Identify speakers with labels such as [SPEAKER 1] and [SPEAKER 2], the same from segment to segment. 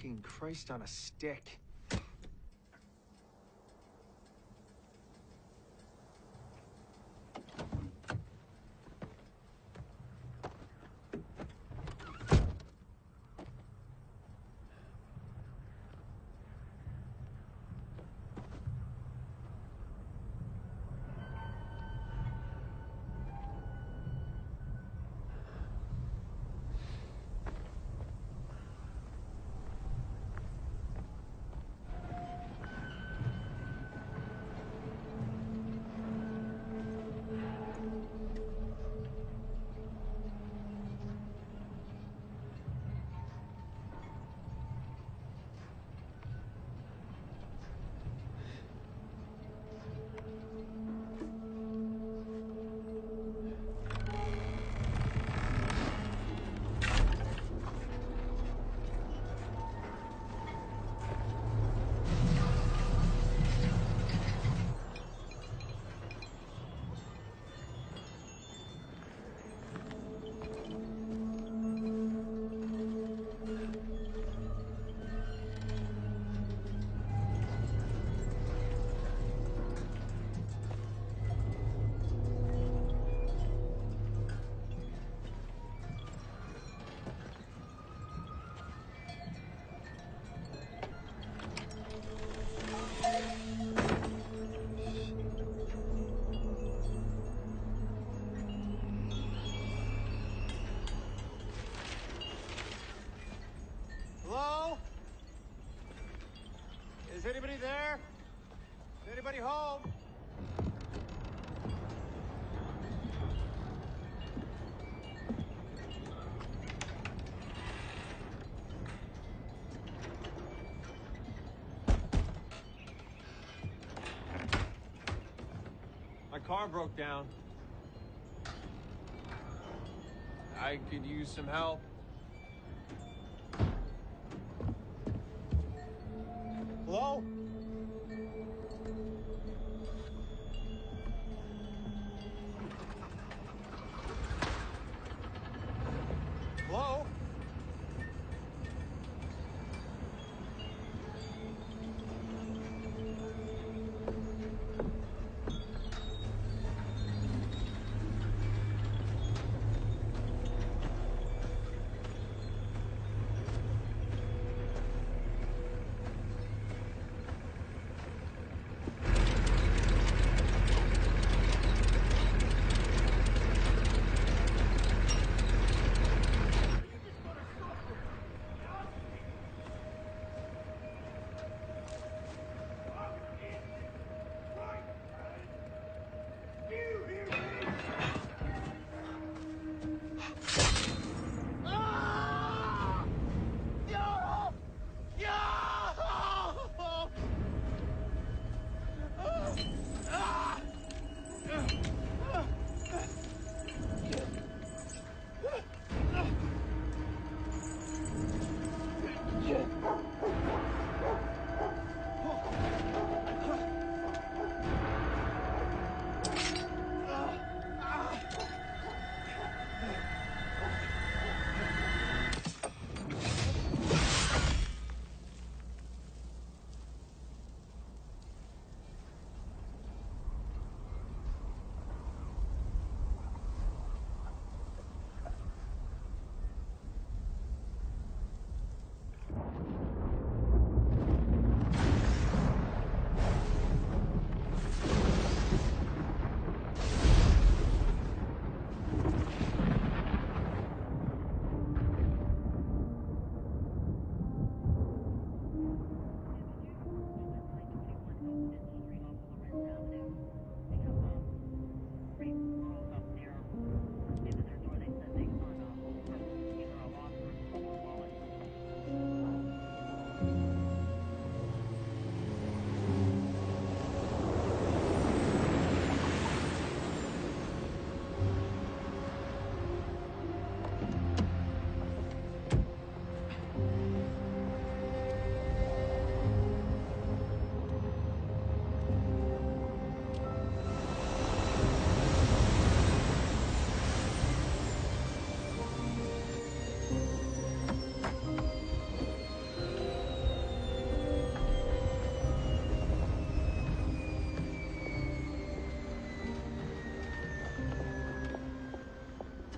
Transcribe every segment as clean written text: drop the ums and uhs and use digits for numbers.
[SPEAKER 1] fucking Christ on a stick.
[SPEAKER 2] Hello? Is anybody there? Is anybody home? My car broke down. I could use some help. Hello? Hello?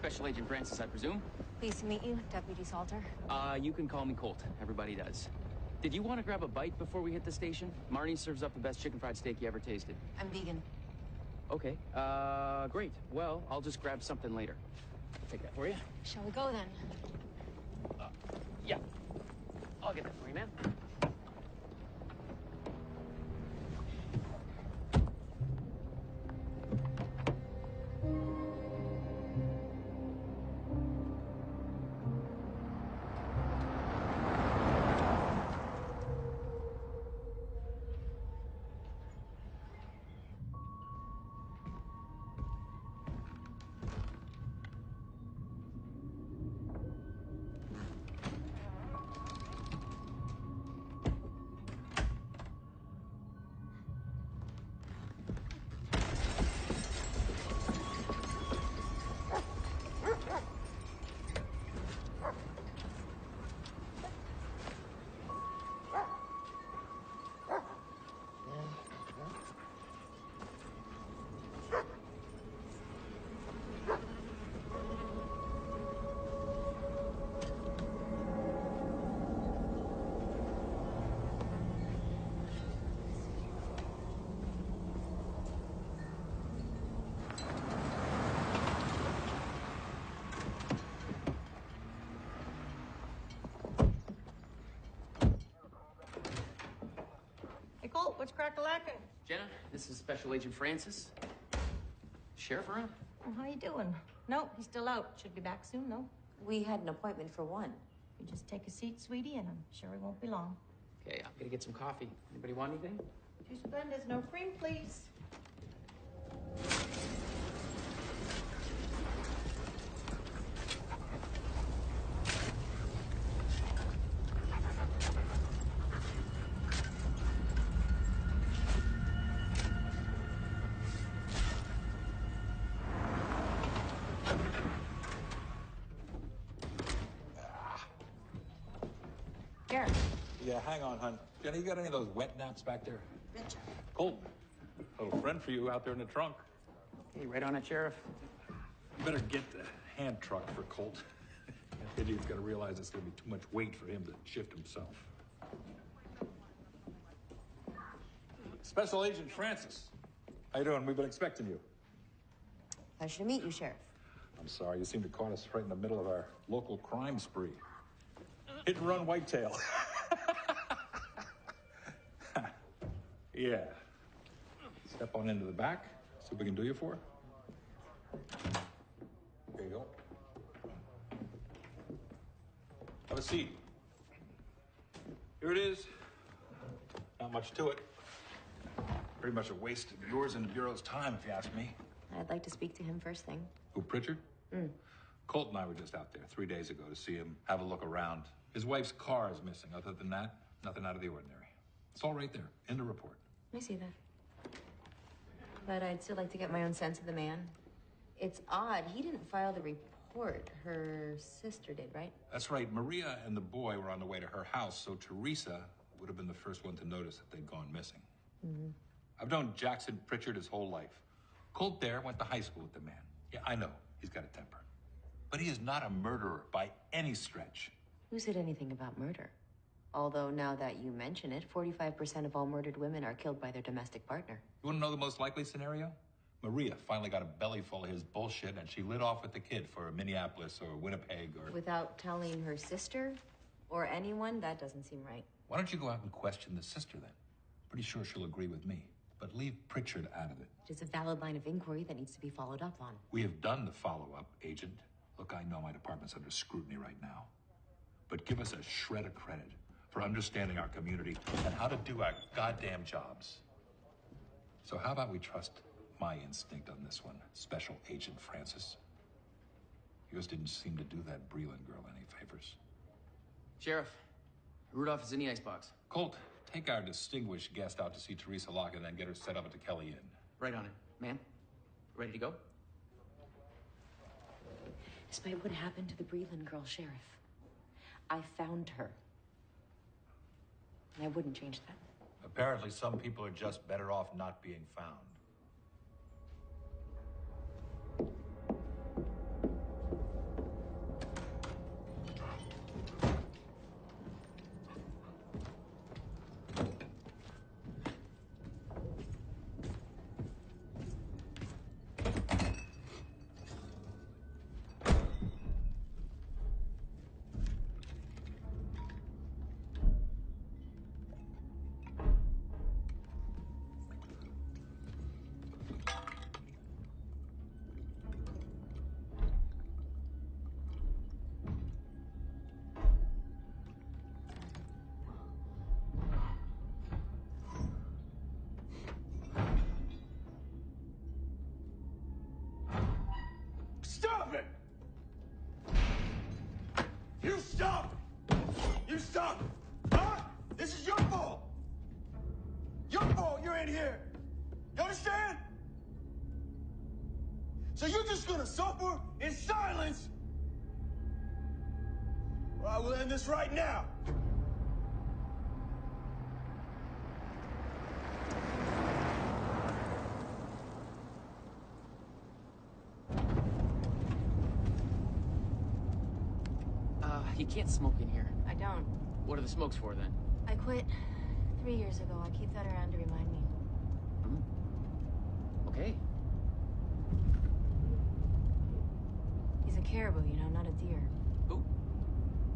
[SPEAKER 3] Special Agent Francis, I presume?
[SPEAKER 4] Pleased to meet you, Deputy Salter.
[SPEAKER 3] You can call me Colt. Everybody does. Did you want to grab a bite before we hit the station? Marnie serves up the best chicken fried steak you ever tasted.
[SPEAKER 4] I'm vegan.
[SPEAKER 3] Okay, great. Well, I'll just grab something later. I'll take that for you.
[SPEAKER 4] Shall we go then?
[SPEAKER 3] Yeah. I'll get that for you, man.
[SPEAKER 5] Hey, Colt, what's crack-a-lackin'?
[SPEAKER 3] Jenna, this is Special Agent Francis. Sheriff around?
[SPEAKER 5] Well, how you doing? No, he's still out. Should be back soon, though.
[SPEAKER 4] We had an appointment for 1.
[SPEAKER 5] You just take a seat, sweetie, and I'm sure it won't be long.
[SPEAKER 3] Okay, I'm gonna get some coffee. Anybody want anything?
[SPEAKER 5] 2 Splendas, no cream, please. Here.
[SPEAKER 6] Yeah, hang on, hon. Jenny, you got any of those wet naps back there?
[SPEAKER 5] Richard.
[SPEAKER 6] Colt, a little friend for you out there in the trunk.
[SPEAKER 3] Hey, right on it, Sheriff.
[SPEAKER 6] You better get the hand truck for Colt. That idiot's got to realize it's going to be too much weight for him to shift himself. Special Agent Francis. How you doing? We've been expecting you.
[SPEAKER 4] Pleasure to meet you, Sheriff.
[SPEAKER 6] I'm sorry, you seem to caught us right in the middle of our local crime spree. Hit and run whitetail. Yeah. Step on into the back. See what we can do you for. There you go. Have a seat. Here it is. Not much to it. Pretty much a waste of yours and the Bureau's time, if you ask me.
[SPEAKER 4] I'd like to speak to him first thing.
[SPEAKER 6] Who, Pritchard? Colt and I were just out there 3 days ago to see him have a look around. His wife's car is missing. Other than that, nothing out of the ordinary. It's all right there, in the report.
[SPEAKER 4] I see that. But I'd still like to get my own sense of the man. It's odd. He didn't file the report. Her sister did, right?
[SPEAKER 6] That's right. Maria and the boy were on the way to her house, so Teresa would have been the first one to notice that they'd gone missing. I've known Jackson Pritchard his whole life. Colt there went to high school with the man. Yeah, I know. He's got a temper. But he is not a murderer by any stretch.
[SPEAKER 4] Who said anything about murder? Although now that you mention it, 45% of all murdered women are killed by their domestic partner.
[SPEAKER 6] You want to know the most likely scenario? Maria finally got a belly full of his bullshit and she lit off with the kid for Minneapolis or Winnipeg or...
[SPEAKER 4] Without telling her sister or anyone? That doesn't seem right.
[SPEAKER 6] Why don't you go out and question the sister then? Pretty sure she'll agree with me. But leave Pritchard out of it.
[SPEAKER 4] It is a valid line of inquiry that needs to be followed up on.
[SPEAKER 6] We have done the follow-up, Agent. Look, I know my department's under scrutiny right now. But give us a shred of credit for understanding our community and how to do our goddamn jobs. So how about we trust my instinct on this one, Special Agent Francis? Yours didn't seem to do that Breland girl any favors.
[SPEAKER 3] Sheriff, Rudolph is in the icebox.
[SPEAKER 6] Colt, take our distinguished guest out to see Teresa Lockett and then get her set up at the Kelly Inn.
[SPEAKER 3] Right on it. Man, ready to go?
[SPEAKER 4] Despite what happened to the Breland girl, Sheriff, I found her. And I wouldn't change that.
[SPEAKER 6] Apparently, some people are just better off not being found.
[SPEAKER 2] stop! You stop! Huh? This is your fault! Your fault you're in here! You understand? So you're just gonna suffer in silence? Well, I will end this right now.
[SPEAKER 3] You can't smoke in here.
[SPEAKER 4] I don't.
[SPEAKER 3] What are the smokes for, then?
[SPEAKER 4] I quit 3 years ago. I keep that around to remind me.
[SPEAKER 3] Okay.
[SPEAKER 4] He's a caribou, you know, not a deer.
[SPEAKER 3] Who?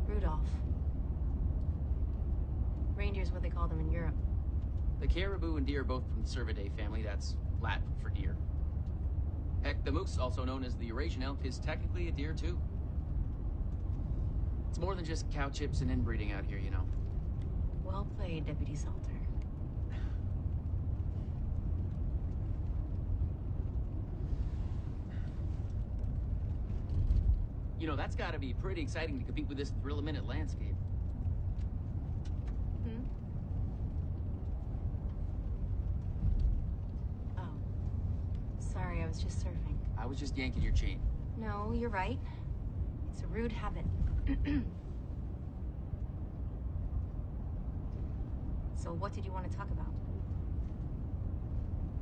[SPEAKER 4] Rudolph. Reindeer's what they call them in Europe.
[SPEAKER 3] The caribou and deer are both from the Cervidae family. That's Latin for deer. Heck, the moose, also known as the Eurasian elk, is technically a deer, too. It's more than just cow chips and inbreeding out here, you know.
[SPEAKER 4] Well played, Deputy Salter.
[SPEAKER 3] You know, that's gotta be pretty exciting to compete with this thrill-a-minute landscape.
[SPEAKER 4] Oh. Sorry, I was just surfing.
[SPEAKER 3] I was just yanking your chain.
[SPEAKER 4] No, you're right. It's a rude habit. So what did you want to talk about?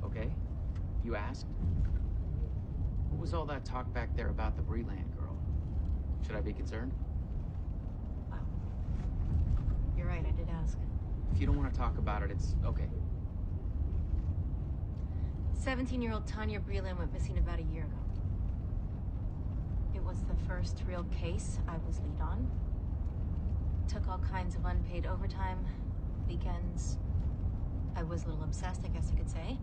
[SPEAKER 3] Okay. You asked. What was all that talk back there about the Breland girl? Should I be concerned?
[SPEAKER 4] Wow. You're right, I did ask.
[SPEAKER 3] If you don't want to talk about it, it's okay.
[SPEAKER 4] 17-year-old Tanya Breland went missing about a year ago. It was the first real case I was lead on. Took all kinds of unpaid overtime, weekends. I was a little obsessed, I guess you could say.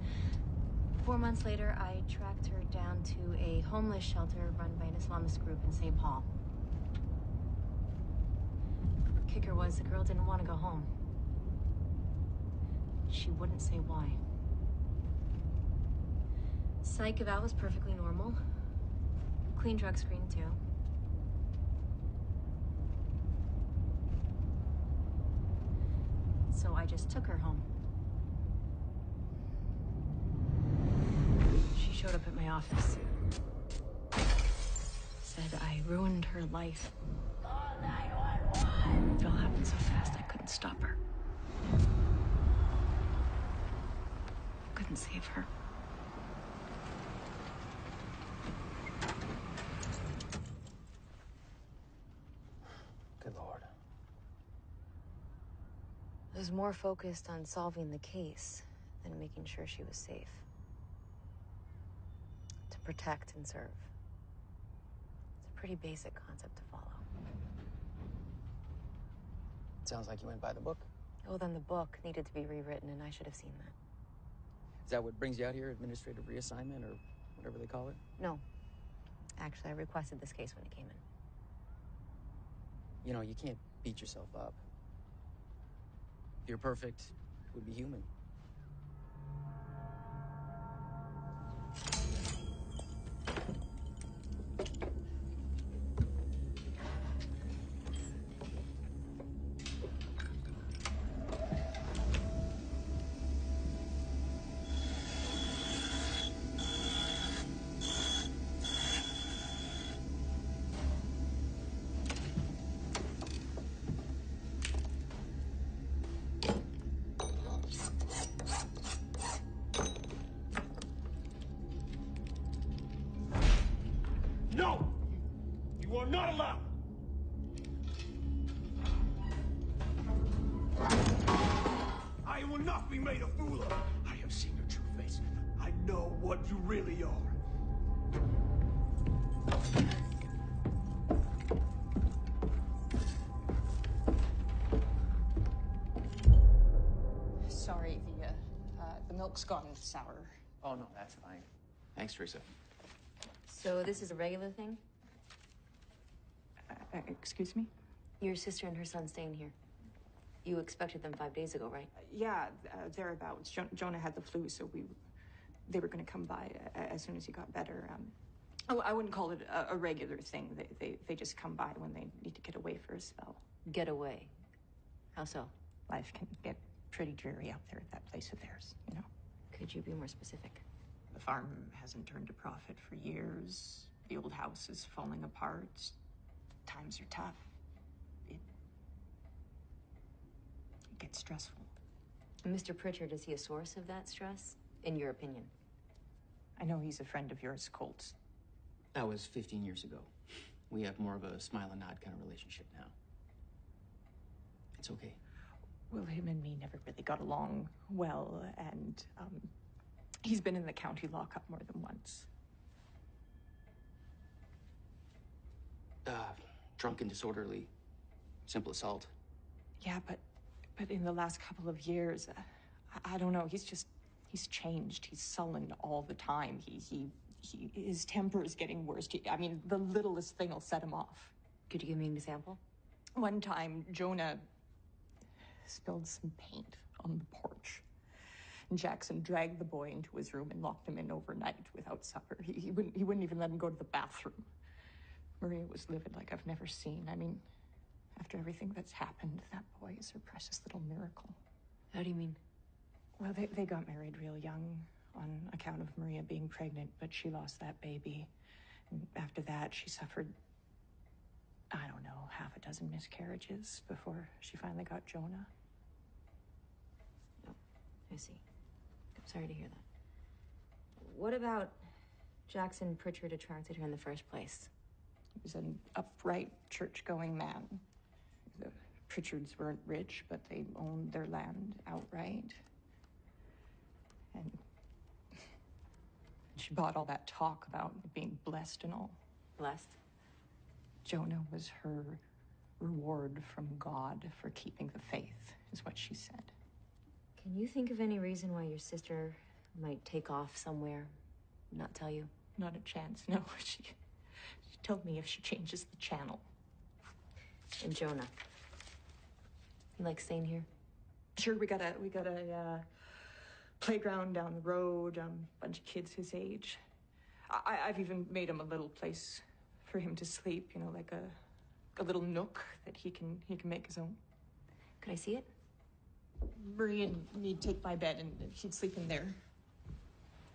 [SPEAKER 4] 4 months later, I tracked her down to a homeless shelter run by an Islamist group in St. Paul. Kicker was the girl didn't want to go home. She wouldn't say why. Psych eval was perfectly normal. Clean drug screen, too. So I just took her home. She showed up at my office. Said I ruined her life. Call 911. It all happened so fast I couldn't stop her. Couldn't save her.
[SPEAKER 3] Good Lord.
[SPEAKER 4] I was more focused on solving the case than making sure she was safe. To protect and serve. It's a pretty basic concept to follow.
[SPEAKER 3] Sounds like you went by the book.
[SPEAKER 4] Oh, then the book needed to be rewritten, and I should have seen that.
[SPEAKER 3] Is that what brings you out here, administrative reassignment, or whatever they call it?
[SPEAKER 4] No. Actually, I requested this case when it came in.
[SPEAKER 3] You know, you can't beat yourself up. If you're perfect, it would be human.
[SPEAKER 2] No! You are not allowed! I will not be made a fool of. I have seen your true face. I know what you really are.
[SPEAKER 7] Sorry, the milk's gone sour.
[SPEAKER 3] Oh, no, that's fine. Thanks, Teresa.
[SPEAKER 4] So this is a regular thing?
[SPEAKER 7] Excuse me?
[SPEAKER 4] Your sister and her son staying here. You expected them 5 days ago, right?
[SPEAKER 7] Yeah, thereabouts. Jonah had the flu, so they were going to come by as soon as he got better. I wouldn't call it a regular thing. They just come by when they need to get away for a spell.
[SPEAKER 4] Get away. How so?
[SPEAKER 7] Life can get pretty dreary out there at that place of theirs, you know.
[SPEAKER 4] Could you be more specific?
[SPEAKER 7] The farm hasn't turned a profit for years. The old house is falling apart. Times are tough. It gets stressful.
[SPEAKER 4] Mr. Pritchard, is he a source of that stress, in your opinion?
[SPEAKER 7] I know he's a friend of yours, Colt.
[SPEAKER 3] That was 15 years ago. We have more of a smile and nod kind of relationship now. It's okay.
[SPEAKER 7] Well, him and me never really got along well, and he's been in the county lockup more than once.
[SPEAKER 3] Drunk and disorderly. Simple assault.
[SPEAKER 7] Yeah, but in the last couple of years, I don't know, he's changed. He's sullen all the time. His temper is getting worse. I mean, the littlest thing will set him off.
[SPEAKER 4] Could you give me an example?
[SPEAKER 7] One time, Jonah spilled some paint on the porch. And Jackson dragged the boy into his room and locked him in overnight without supper. He wouldn't even let him go to the bathroom. Maria was livid like I've never seen. I mean, after everything that's happened, that boy is her precious little miracle.
[SPEAKER 4] How do you mean?
[SPEAKER 7] Well, they got married real young on account of Maria being pregnant, but she lost that baby. And after that, she suffered, I don't know, half a dozen miscarriages before she finally got Jonah.
[SPEAKER 4] Oh, I see. I'm sorry to hear that. What about Jackson Pritchard attracted her in the first place?
[SPEAKER 7] He was an upright, church-going man. The Pritchards weren't rich, but they owned their land outright. And she bought all that talk about being blessed and all.
[SPEAKER 4] Blessed?
[SPEAKER 7] Jonah was her reward from God for keeping the faith, is what she said.
[SPEAKER 4] Can you think of any reason why your sister might take off somewhere, not tell you?
[SPEAKER 7] Not a chance, no. She told me if she changes the channel.
[SPEAKER 4] And Jonah? You like staying here?
[SPEAKER 7] Sure, we got a playground down the road, bunch of kids his age. I've even made him a little place for him to sleep, you know, like a little nook that he can make his own.
[SPEAKER 4] Could I see it?
[SPEAKER 7] Marie and me'd take my bed and he'd sleep in there.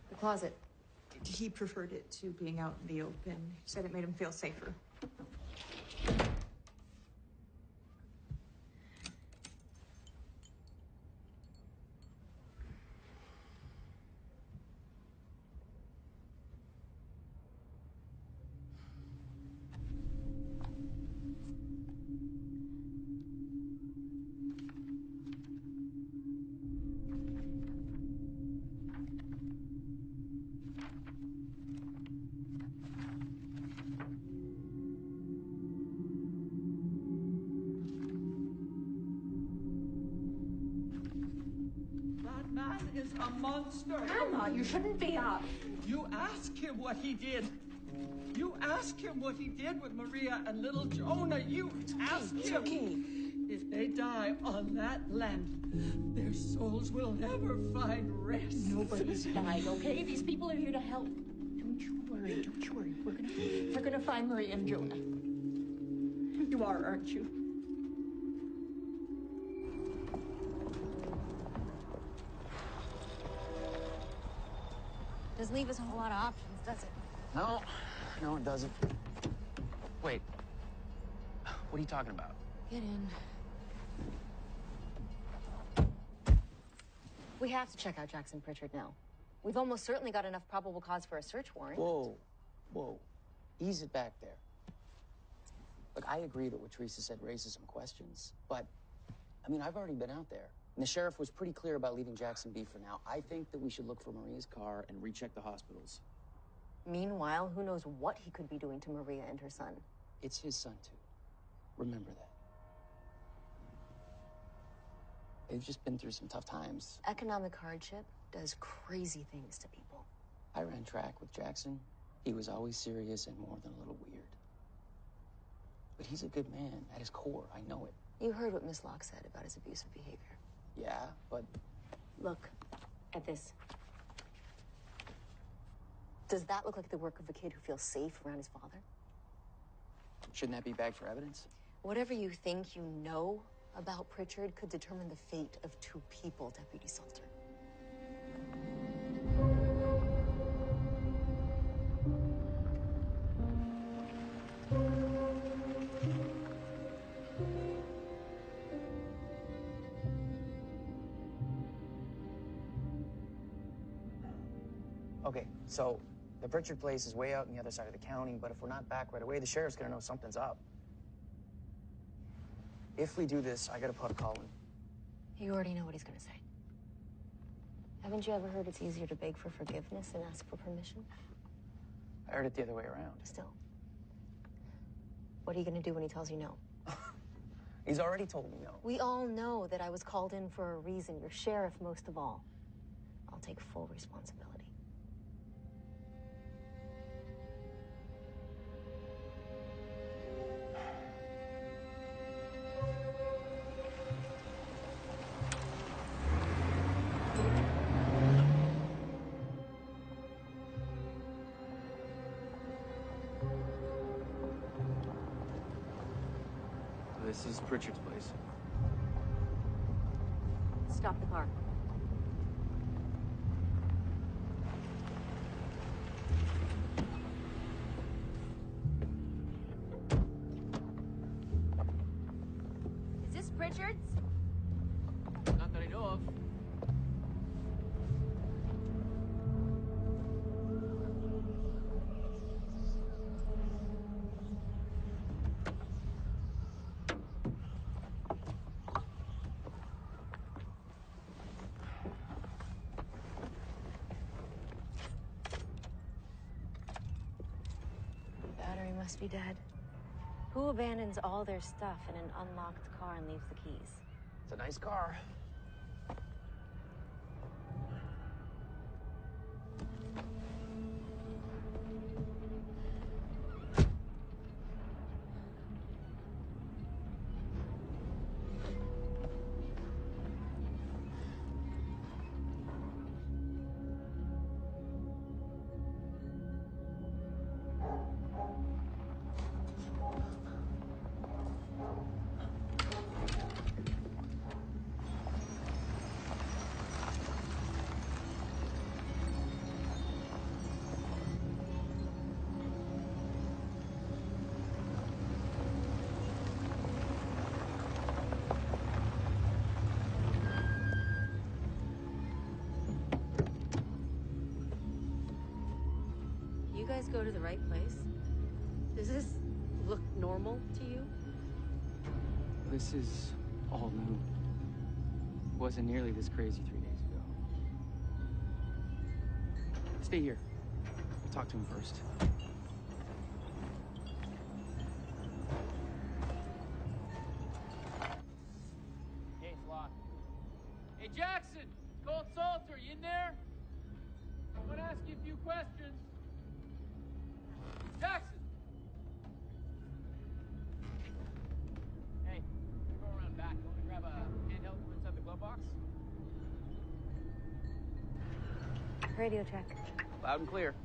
[SPEAKER 4] The closet.
[SPEAKER 7] He preferred it to being out in the open. He said it made him feel safer.
[SPEAKER 8] Man is a monster.
[SPEAKER 7] Grandma, you shouldn't be up.
[SPEAKER 8] You ask him what he did. You ask him what he did with Maria and little Jonah. You ask him.
[SPEAKER 7] It's okay.
[SPEAKER 8] If they die on that land, their souls will never find rest.
[SPEAKER 7] Nobody's died, okay? These people are here to help. Don't you worry, don't you worry. We're gonna find Maria and Jonah. You are, aren't you?
[SPEAKER 4] Doesn't leave us a whole lot of options, does it?
[SPEAKER 3] No, it doesn't. Wait. What are you talking about?
[SPEAKER 4] Get in. We have to check out Jackson Pritchard now. We've almost certainly got enough probable cause for a search warrant.
[SPEAKER 9] Whoa. Ease it back there. Look, I agree that what Teresa said raises some questions, but, I mean, I've already been out there. And the sheriff was pretty clear about leaving Jackson be for now. I think that we should look for Maria's car and recheck the hospitals.
[SPEAKER 4] Meanwhile, who knows what he could be doing to Maria and her son.
[SPEAKER 9] It's his son, too. Remember that. They've just been through some tough times.
[SPEAKER 4] Economic hardship does crazy things to people.
[SPEAKER 9] I ran track with Jackson. He was always serious and more than a little weird. But he's a good man at his core. I know it.
[SPEAKER 4] You heard what Miss Locke said about his abusive behavior.
[SPEAKER 9] Yeah, but...
[SPEAKER 4] Look at this. Does that look like the work of a kid who feels safe around his father?
[SPEAKER 9] Shouldn't that be bagged for evidence?
[SPEAKER 4] Whatever you think you know about Pritchard could determine the fate of 2 people, Deputy Salter.
[SPEAKER 9] Okay, so the Pritchard place is way out on the other side of the county, but if we're not back right away, the sheriff's gonna know something's up. If we do this, I gotta put a call in.
[SPEAKER 4] You already know what he's gonna say. Haven't you ever heard it's easier to beg for forgiveness than ask for permission?
[SPEAKER 9] I heard it the other way around.
[SPEAKER 4] Still. What are you gonna do when he tells you no?
[SPEAKER 9] He's already told me no.
[SPEAKER 4] We all know that I was called in for a reason. You're sheriff most of all. I'll take full responsibility.
[SPEAKER 3] This is Pritchard's place.
[SPEAKER 4] Stop the car. Is this Pritchard's?
[SPEAKER 3] Not that I know of.
[SPEAKER 4] Battery must be dead. Who abandons all their stuff in an unlocked car and leaves the keys?
[SPEAKER 9] It's a nice car.
[SPEAKER 4] You guys go to the right place? Does this look normal to you?
[SPEAKER 3] This is all new. It wasn't nearly this crazy 3 days ago. Stay here. I'll talk to him first. Gate's locked. Hey, Jackson! Cold Salter, you in there? I'm gonna ask you a few questions. Jackson! Hey, I'm gonna go around back. You want me to grab a handheld from inside the glove box?
[SPEAKER 4] Radio check.
[SPEAKER 3] Loud and clear.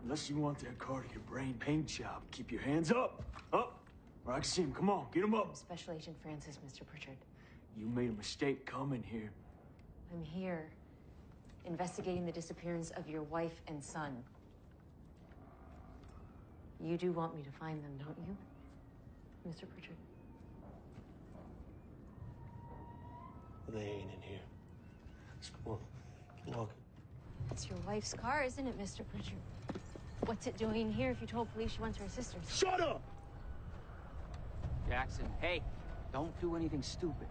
[SPEAKER 1] Unless you want that car to get brain paint job, keep your hands up. Up. Where I can see him. Come on, get him up.
[SPEAKER 4] Special Agent Francis, Mr. Pritchard.
[SPEAKER 1] You made a mistake coming here.
[SPEAKER 4] I'm here investigating the disappearance of your wife and son. You do want me to find them, don't you, Mr. Pritchard?
[SPEAKER 1] They ain't in here. Let's go on. Keep walking.
[SPEAKER 4] It's your wife's car, isn't it, Mr. Pritchard? What's it doing here if you told police she went to her sister's?
[SPEAKER 1] Shut up!
[SPEAKER 3] Jackson, hey, don't do anything stupid.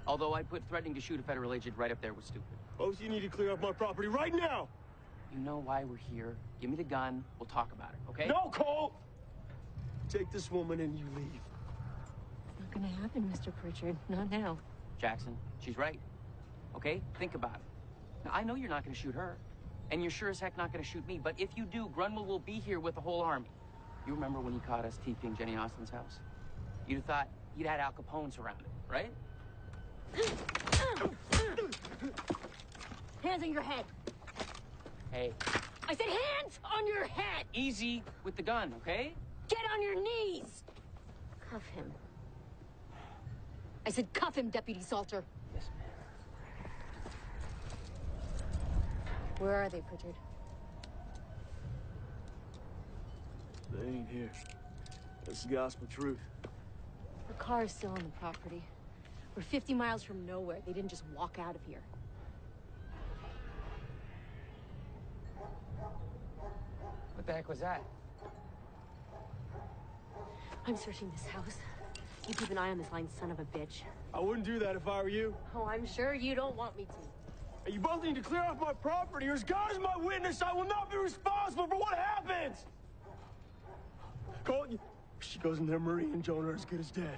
[SPEAKER 3] Although I'd put threatening to shoot a federal agent right up there with stupid.
[SPEAKER 1] Both you need to clear off my property right now!
[SPEAKER 3] You know why we're here. Give me the gun. We'll talk about it, okay?
[SPEAKER 1] No, Cole! Take this woman and you leave.
[SPEAKER 4] It's not gonna happen, Mr. Pritchard. Not now.
[SPEAKER 3] Jackson, she's right. Okay? Think about it. Now, I know you're not gonna shoot her. And you're sure as heck not gonna shoot me. But if you do, Grunwald will be here with the whole army. You remember when he caught us TPing Jenny Austin's house? You'd have thought he'd had Al Capone surrounded, right?
[SPEAKER 4] Hands on your head.
[SPEAKER 3] Hey.
[SPEAKER 4] I said hands on your head!
[SPEAKER 3] Easy with the gun, okay?
[SPEAKER 4] Get on your knees! Cuff him. I said cuff him, Deputy Salter.
[SPEAKER 3] Yes, ma'am.
[SPEAKER 4] Where are they, Pritchard?
[SPEAKER 1] They ain't here. That's the gospel truth.
[SPEAKER 4] The car is still on the property. We're 50 miles from nowhere. They didn't just walk out of here.
[SPEAKER 3] What the heck was that?
[SPEAKER 4] I'm searching this house. You keep an eye on this lying son of a bitch.
[SPEAKER 1] I wouldn't do that if I were you.
[SPEAKER 4] Oh, I'm sure you don't want me to.
[SPEAKER 1] And you both need to clear off my property, or as God is my witness, I will not be responsible for what happens! Cole, she goes in there, Marie and Jonah are as good as dead.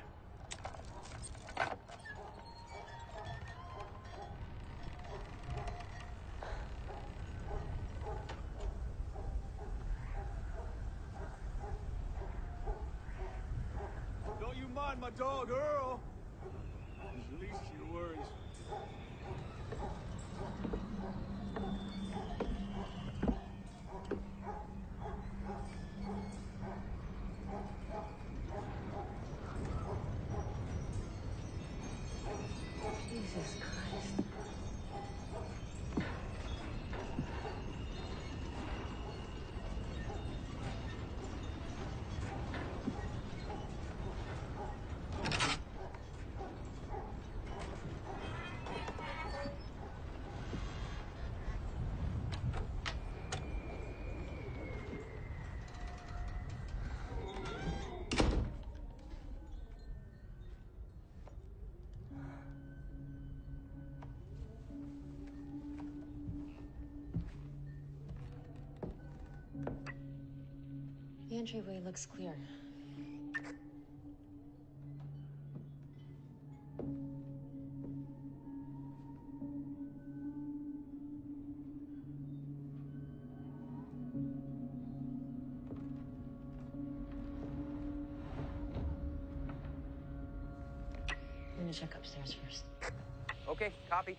[SPEAKER 1] Don't you mind my dog, Earl? He's the least of your worries.
[SPEAKER 4] Jesus Christ. The entryway looks clear. I'm gonna check upstairs first.
[SPEAKER 3] Okay, copy.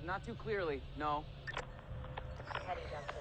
[SPEAKER 3] Not too clearly, no.
[SPEAKER 4] Heading downstairs.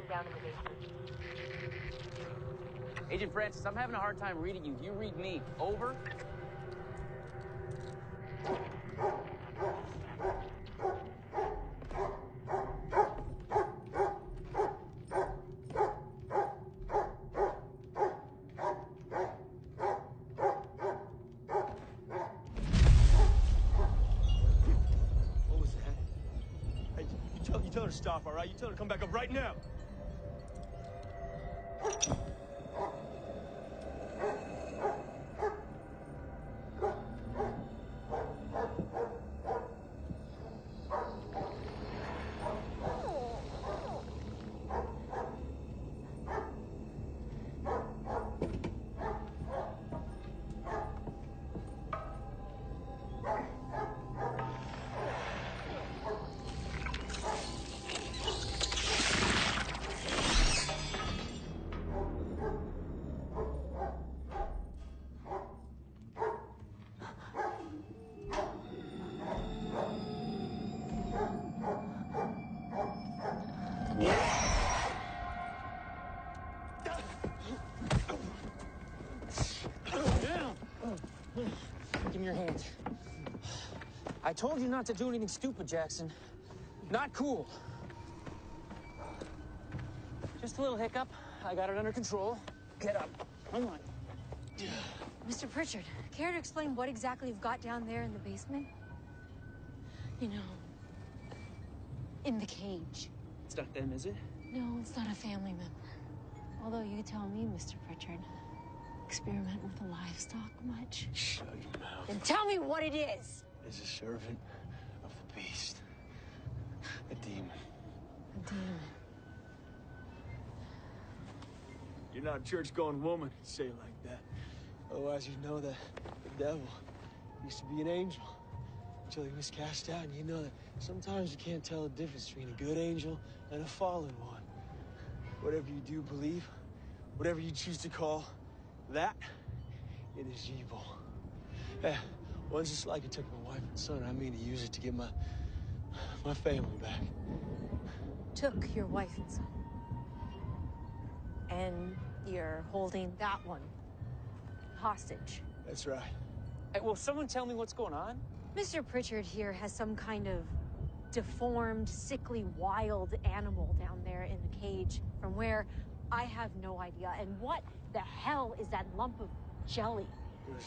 [SPEAKER 4] Down in the basement.
[SPEAKER 3] Agent Francis, I'm having a hard time reading you. You read me. Over?
[SPEAKER 1] What was that? Hey, you tell her to stop, all right? You tell her to come back up right now.
[SPEAKER 9] Give me your hands. I told you not to do anything stupid, Jackson. Not cool. Just a little hiccup. I got it under control. Get up. Come on.
[SPEAKER 4] Mr. Pritchard, care to explain what exactly you've got down there in the basement? You know, in the cage.
[SPEAKER 3] It's not them, is it?
[SPEAKER 4] No, it's not a family member. Although you tell me, Mr. Pritchard, experiment with the livestock much?
[SPEAKER 1] Shut your mouth.
[SPEAKER 4] Then tell me what it is!
[SPEAKER 1] Is a servant of the beast. A demon.
[SPEAKER 4] A demon.
[SPEAKER 1] You're not a church-going woman to say it like that. Otherwise, you'd know that the devil used to be an angel until he was cast out. And you know that sometimes you can't tell the difference between a good angel and a fallen one. Whatever you do believe, whatever you choose to call that, it is evil. Yeah, once it's like it took my wife and son, I mean to use it to get my family back.
[SPEAKER 4] Took your wife and son. And you're holding that one hostage.
[SPEAKER 1] That's right.
[SPEAKER 9] Hey, will someone tell me what's going on?
[SPEAKER 4] Mr. Pritchard here has some kind of deformed, sickly, wild animal down there in the cage from where I have no idea. And what the hell is that lump of jelly?
[SPEAKER 1] It was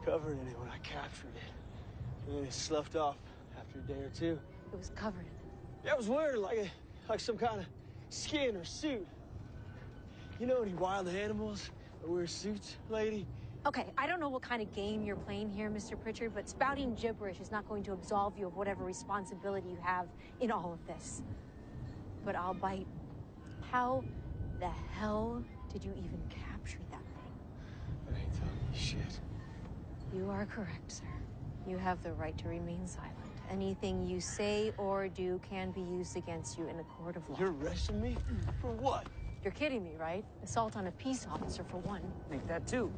[SPEAKER 1] covered in it when I captured it. And then it sloughed off after a day or two.
[SPEAKER 4] It was covered in it.
[SPEAKER 1] Yeah, it was wearing like some kind of skin or suit. You know any wild animals that wear suits, lady?
[SPEAKER 4] Okay, I don't know what kind of game you're playing here, Mr. Pritchard, but spouting gibberish is not going to absolve you of whatever responsibility you have in all of this. But I'll bite. How the hell did you even capture that thing?
[SPEAKER 1] I ain't telling you shit.
[SPEAKER 4] You are correct, sir. You have the right to remain silent. Anything you say or do can be used against you in a court of law.
[SPEAKER 1] You're arresting me? For what?
[SPEAKER 4] You're kidding me, right? Assault on a peace officer, for one.
[SPEAKER 3] Make that two.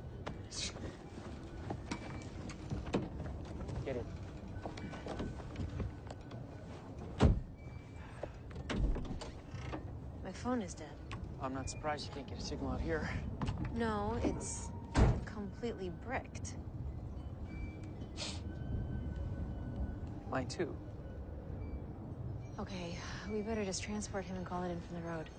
[SPEAKER 3] Get in.
[SPEAKER 4] My phone is dead.
[SPEAKER 3] I'm not surprised you can't get a signal out here.
[SPEAKER 4] No, it's completely bricked.
[SPEAKER 3] Mine too.
[SPEAKER 4] Okay, we better just transport him and call it in from the road.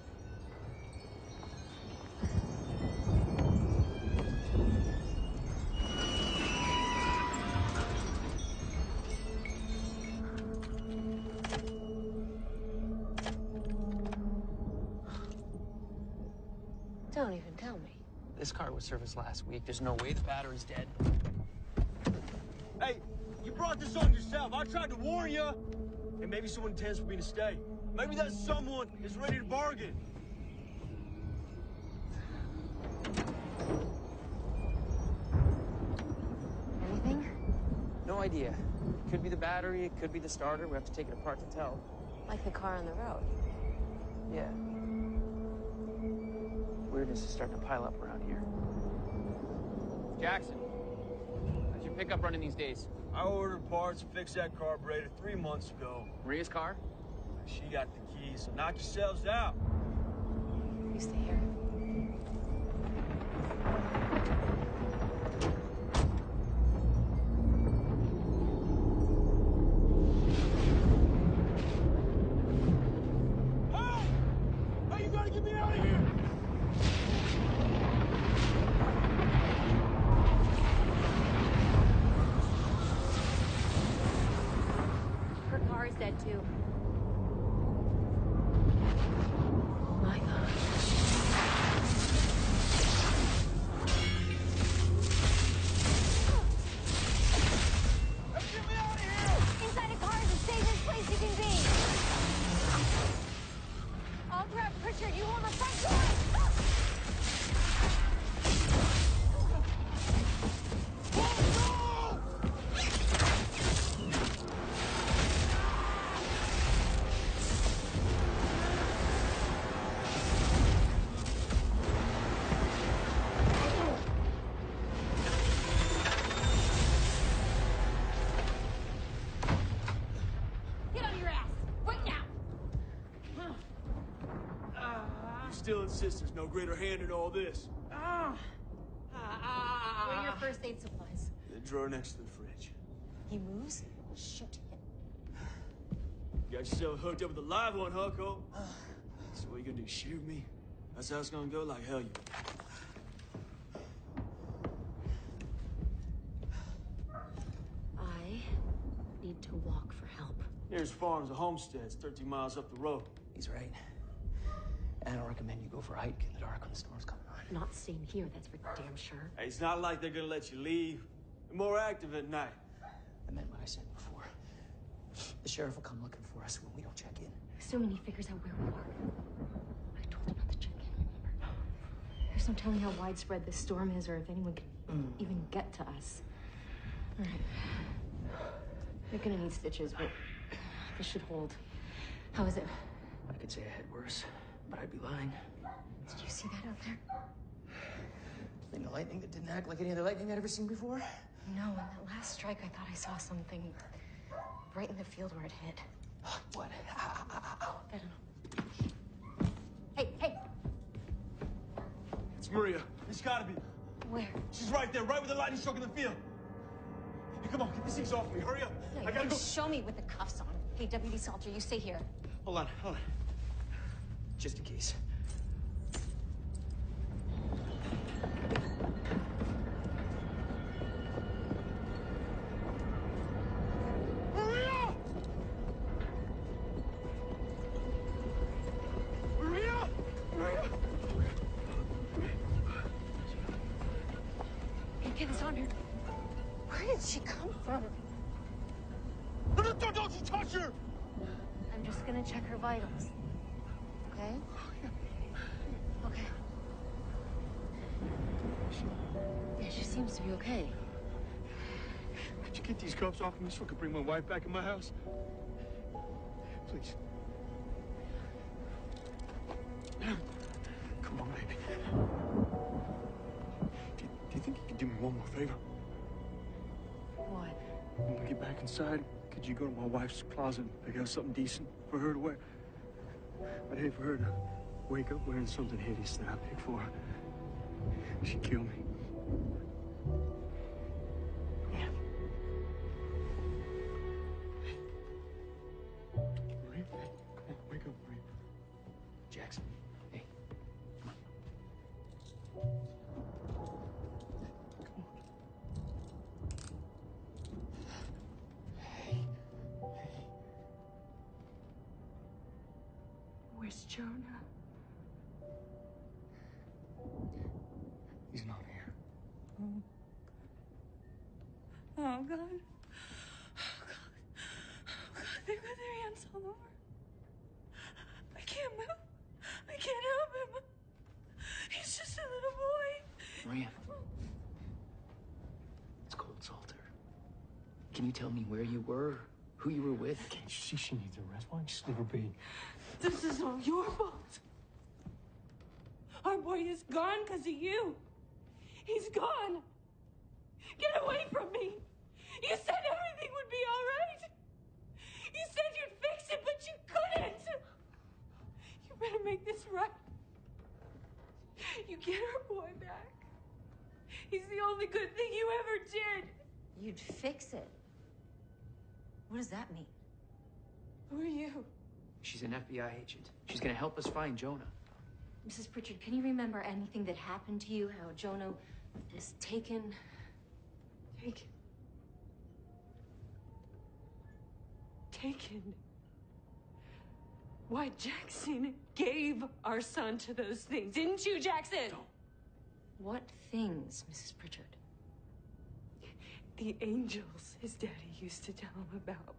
[SPEAKER 4] Don't even tell me.
[SPEAKER 3] This car was serviced last week. There's no way the battery's dead.
[SPEAKER 1] Hey, you brought this on yourself. I tried to warn you. And maybe someone intends for me to stay. Maybe that someone is ready to bargain.
[SPEAKER 4] Anything?
[SPEAKER 3] No idea. Could be the battery, it could be the starter. We have to take it apart to tell.
[SPEAKER 4] Like the car on the road.
[SPEAKER 3] Yeah. Weirdness is starting to pile up around here. Jackson, how's your pickup running these days?
[SPEAKER 1] I ordered parts to fix that carburetor 3 months ago.
[SPEAKER 3] Maria's car?
[SPEAKER 1] She got the keys, so knock yourselves out.
[SPEAKER 4] You stay here.
[SPEAKER 1] Hey, you gotta get me out of here!
[SPEAKER 4] Her car is dead too. My God.
[SPEAKER 1] Get me out of here!
[SPEAKER 4] Inside a car is the safest place you can be. I'll grab Pritchard. You hold the front door. Get on your ass. Right now.
[SPEAKER 1] You still insist there's no greater hand in all this.
[SPEAKER 4] Where are your first aid supplies?
[SPEAKER 1] The drawer next to the fridge.
[SPEAKER 4] He moves, shoot him.
[SPEAKER 1] Got yourself hooked up with a live one, huh, Cole? So what you gonna do, shoot me? That's how it's gonna go? Like hell you.
[SPEAKER 4] I need to walk for help.
[SPEAKER 1] Nearest farm's a homestead. It's 13 miles up the road.
[SPEAKER 3] He's right. And I recommend you go for a hike in the dark when the storm's coming on.
[SPEAKER 4] Not staying here, that's for damn sure.
[SPEAKER 1] Hey, it's not like they're gonna let you leave. They're more active at night.
[SPEAKER 3] I meant what I said before. The sheriff will come looking for us when we don't check in.
[SPEAKER 4] Assuming he figures out where we are. I told him not to check in, remember? There's no telling how widespread this storm is or if anyone can even get to us. All right. You're gonna need stitches, but this should hold. How is it?
[SPEAKER 3] I could say I had worse, but I'd be lying.
[SPEAKER 4] Did you see that out there?
[SPEAKER 3] Thing of lightning that didn't act like any other lightning I'd ever seen before?
[SPEAKER 4] No, in that last strike, I thought I saw something right in the field where it hit.
[SPEAKER 3] What?
[SPEAKER 4] I don't know. Hey!
[SPEAKER 1] It's Maria. It's gotta be.
[SPEAKER 4] Where?
[SPEAKER 1] She's right there, right where the lightning struck in the field. Hey, come on, get these things off me. Hurry up.
[SPEAKER 4] No,
[SPEAKER 1] I gotta go.
[SPEAKER 4] Show me with the cuffs on. Hey, Deputy Salter, you stay here.
[SPEAKER 3] Hold on. Just in case.
[SPEAKER 1] Maria! Maria! Maria!
[SPEAKER 4] Hey, get this on her. Where did she come from?
[SPEAKER 1] Don't you touch her!
[SPEAKER 4] I'm just gonna check her vitals. Okay? Okay. Yeah, she seems to be okay.
[SPEAKER 1] get these cops off me so I can bring my wife back in my house? Please. Come on, baby. Do you think you could do me one more favor?
[SPEAKER 4] What?
[SPEAKER 1] When we get back inside, could you go to my wife's closet and pick out something decent for her to wear? I'd hate for her to wake up wearing something hideous that I picked for her. She'd kill me.
[SPEAKER 4] Yeah.
[SPEAKER 1] Maria, hey, come on, wake up, Maria.
[SPEAKER 9] Jackson, hey, come on.
[SPEAKER 7] Where's Jonah?
[SPEAKER 1] He's not here.
[SPEAKER 7] Oh, God. Oh, God. Oh, God. They've got their hands all over. I can't move. I can't help him. He's just a little boy.
[SPEAKER 9] Maria. It's cold Salter. Can you tell me where you were? Who you were with?
[SPEAKER 1] Can't you see she needs a rest? Why don't you just leave her be?
[SPEAKER 7] This is all your fault. Our boy is gone because of you. He's gone. Get away from me. You said everything would be all right. You said you'd fix it, but you couldn't. You better make this right. You get our boy back. He's the only good thing you ever did.
[SPEAKER 4] You'd fix it. What does that mean?
[SPEAKER 7] Who are you?
[SPEAKER 9] She's an FBI agent. She's gonna help us find Jonah.
[SPEAKER 4] Mrs. Pritchard, can you remember anything that happened to you? How Jonah was taken?
[SPEAKER 7] Taken. Taken. Why, Jackson gave our son to those things, didn't you, Jackson?
[SPEAKER 1] Don't.
[SPEAKER 4] What things, Mrs. Pritchard?
[SPEAKER 7] The angels his daddy used to tell him about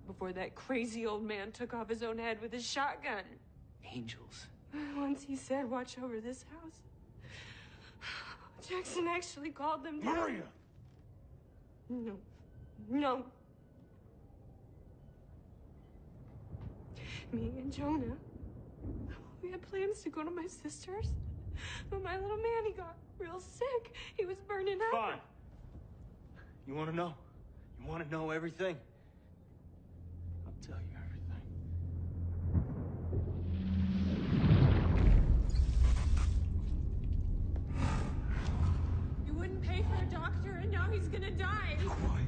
[SPEAKER 7] before that crazy old man took off his own head with his shotgun.
[SPEAKER 9] Angels.
[SPEAKER 7] Once he said, watch over this house. Jackson actually called them down.
[SPEAKER 1] Maria!
[SPEAKER 7] No. No. Me and Jonah, we had plans to go to my sister's, but my little man, he got real sick. He was burning up.
[SPEAKER 1] Fine. You want to know? You want to know everything? I'll tell you everything.
[SPEAKER 7] You wouldn't pay for a doctor, and now he's gonna die.
[SPEAKER 1] Quiet.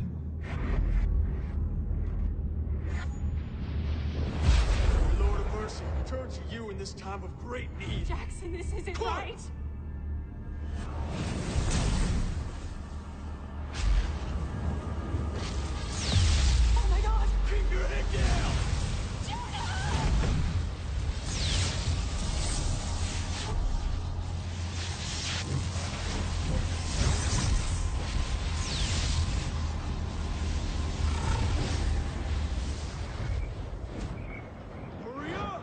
[SPEAKER 1] Lord of mercy, turn to you in this time of great need.
[SPEAKER 7] Jackson, this isn't right. Oh my God!
[SPEAKER 1] Keep your head down! Maria!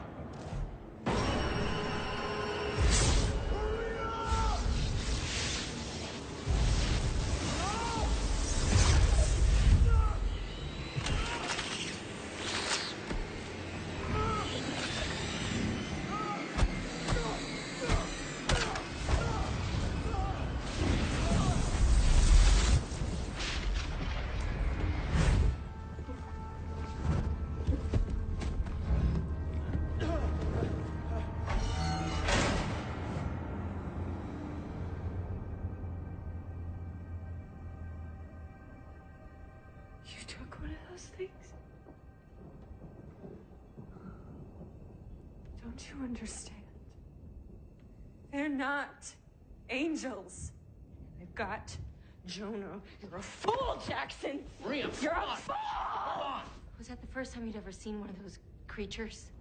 [SPEAKER 7] You took one of those things? Don't you understand? They're not angels. They've got Jonah. You're a fool, Jackson!
[SPEAKER 9] Maria,
[SPEAKER 7] You're
[SPEAKER 9] come
[SPEAKER 7] a
[SPEAKER 9] on.
[SPEAKER 7] fool!
[SPEAKER 9] Come on.
[SPEAKER 4] Was that the first time you'd ever seen one of those creatures?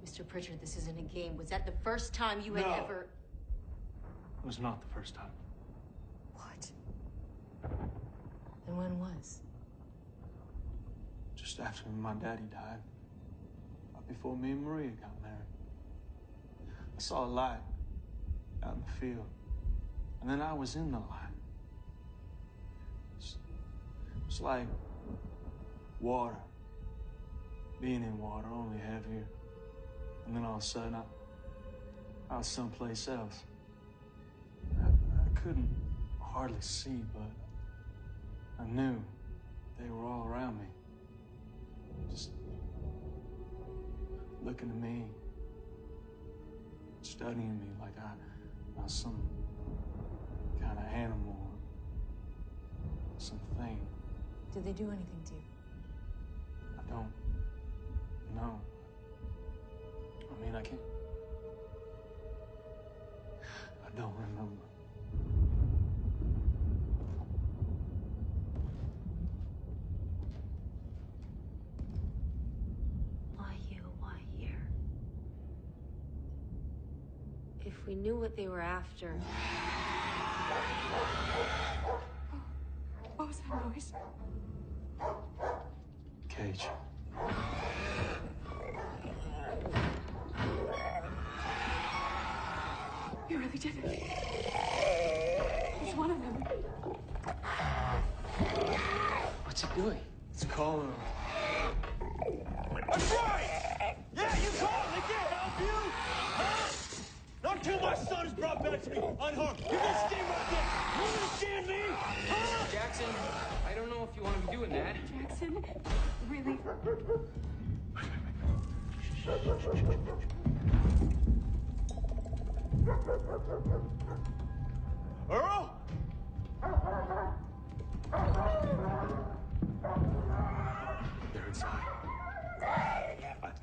[SPEAKER 4] Mr. Pritchard, this isn't a game. Was that the first time you had
[SPEAKER 1] No.
[SPEAKER 4] ever...
[SPEAKER 1] It was not the first time.
[SPEAKER 4] What? Then when was?
[SPEAKER 1] Just after my daddy died. Right before me and Maria got married. I saw a light out in the field. And then I was in the light. It's like water. Being in water, only heavier. And then all of a sudden, I was someplace else. I couldn't hardly see, but I knew they were all around me. Just looking at me, studying me like I was some kind of animal, something.
[SPEAKER 4] Did they do anything to you?
[SPEAKER 1] I don't know. I mean, I don't remember.
[SPEAKER 4] Why you? Why here? If we knew what they were after.
[SPEAKER 7] What was that noise?
[SPEAKER 1] Cage.
[SPEAKER 7] You really did it. He's one of them.
[SPEAKER 3] What's he doing?
[SPEAKER 1] It's calling.
[SPEAKER 2] That's right! Yeah, you called! They can't help you! Huh? Not until my son is brought back to me unharmed. You're gonna stay right there! You understand me? Huh?
[SPEAKER 3] Jackson, I don't know if you want to be doing that.
[SPEAKER 7] Jackson, really?
[SPEAKER 2] Earl?
[SPEAKER 1] They're inside.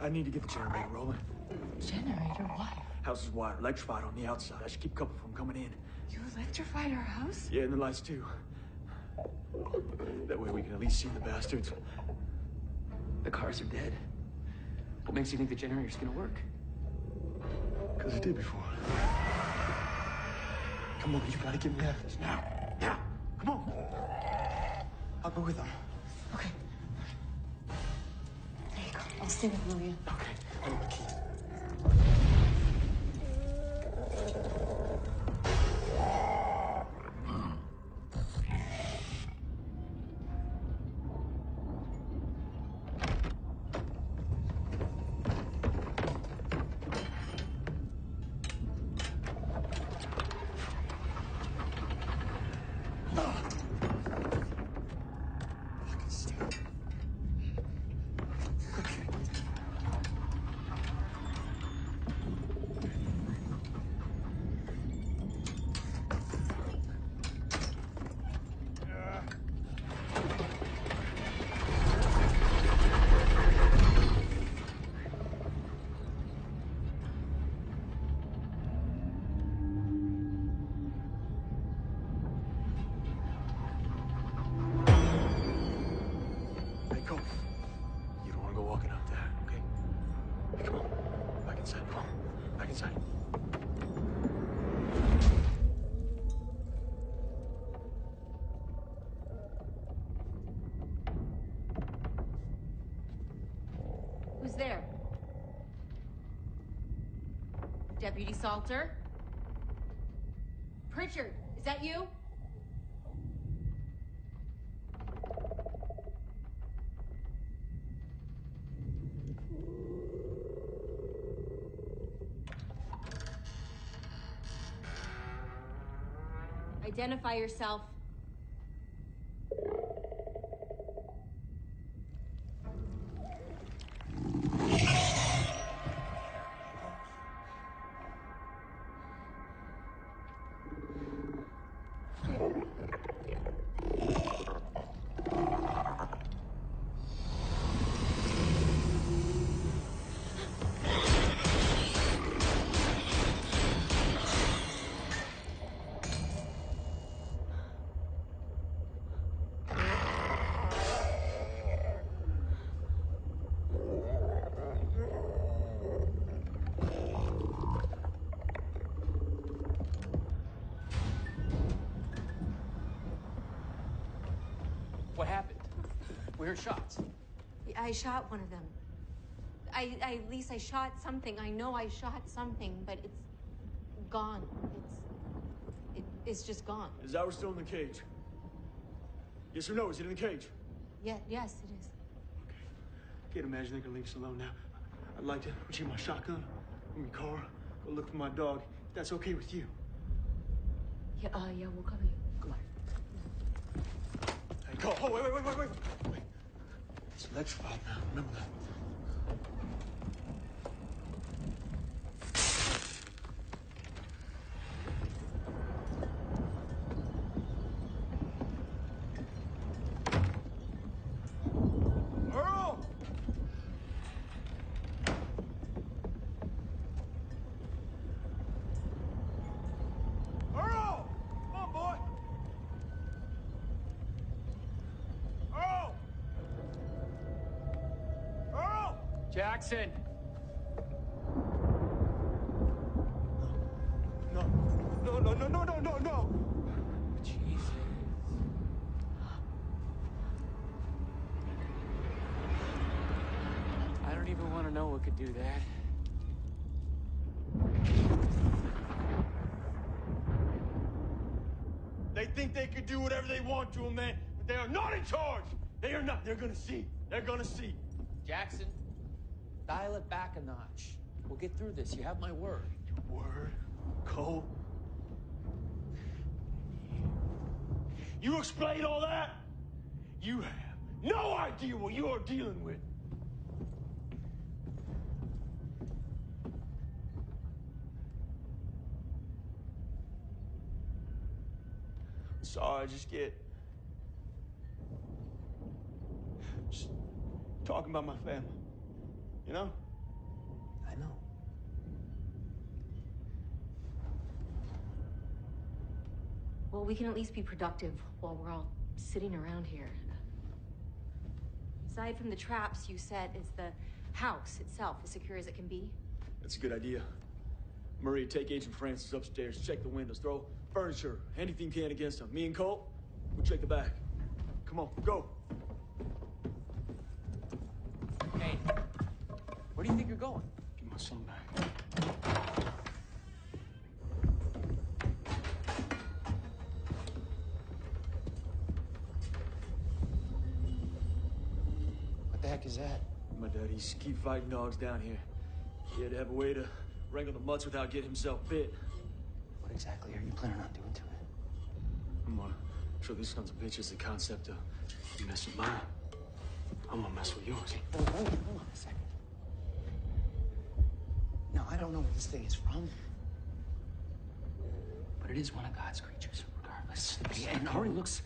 [SPEAKER 1] I need to get the generator rolling.
[SPEAKER 7] Generator? Why?
[SPEAKER 1] House is wired, electrified on the outside. I should keep a couple from coming in.
[SPEAKER 7] You electrified our house?
[SPEAKER 1] Yeah, and the lights too. That way we can at least see the bastards.
[SPEAKER 3] The cars are dead. What makes you think the generator's gonna work?
[SPEAKER 1] Because it did before. Come on, you gotta get me out of this now. Now! Come on! I'll go with them.
[SPEAKER 7] Okay. There you go. I'll stay with Maria.
[SPEAKER 1] Okay, I need the key.
[SPEAKER 5] Who's there? Deputy Salter? Pritchard, is that you? Identify yourself.
[SPEAKER 3] What happened? We heard shots.
[SPEAKER 4] I shot one of them. At least I shot something. I know I shot something, but it's gone. It's just gone.
[SPEAKER 1] Is Howard still in the cage? Yes or no? Is it in the cage?
[SPEAKER 4] Yeah, yes, it is.
[SPEAKER 1] Can't imagine they're gonna leave us alone now. I'd like to retrieve my shotgun from your car, go look for my dog. If that's okay with you.
[SPEAKER 4] Yeah, yeah, we'll cover you. Come on.
[SPEAKER 1] Hey, Cole. Oh, wait. It's electrified now. Remember that.
[SPEAKER 3] Jackson!
[SPEAKER 1] No.
[SPEAKER 3] Jesus. I don't even want to know what could do that.
[SPEAKER 2] They think they could do whatever they want to him, man, but they are not in charge. They are not. They're gonna see. They're gonna see.
[SPEAKER 3] Jackson, dial it back a notch. We'll get through this. You have my word.
[SPEAKER 1] Your word, Cole?
[SPEAKER 2] You explain all that? You have no idea what you are dealing with. Sorry, I just talking about my family. You know?
[SPEAKER 3] I know.
[SPEAKER 4] Well, we can at least be productive while we're all sitting around here. Aside from the traps, you said, is the house itself as secure as it can be?
[SPEAKER 1] That's a good idea. Maria, take Agent Francis upstairs, check the windows, throw furniture, anything you can against him. Me and Colt, we'll check the back. Come on, go.
[SPEAKER 3] Hey, where do you think you're going?
[SPEAKER 1] Get my son back.
[SPEAKER 9] What the heck is that?
[SPEAKER 1] My dad, he used to keep fighting dogs down here. He had to have a way to wrangle the mutts without getting himself bit.
[SPEAKER 9] What exactly are you planning on doing to it?
[SPEAKER 1] I'm gonna show these sons of bitches the concept of you mess with mine, I'm gonna mess with yours.
[SPEAKER 9] Hold on a second. Now, I don't know where this thing is from, but it is one of God's creatures, regardless. And Ari looks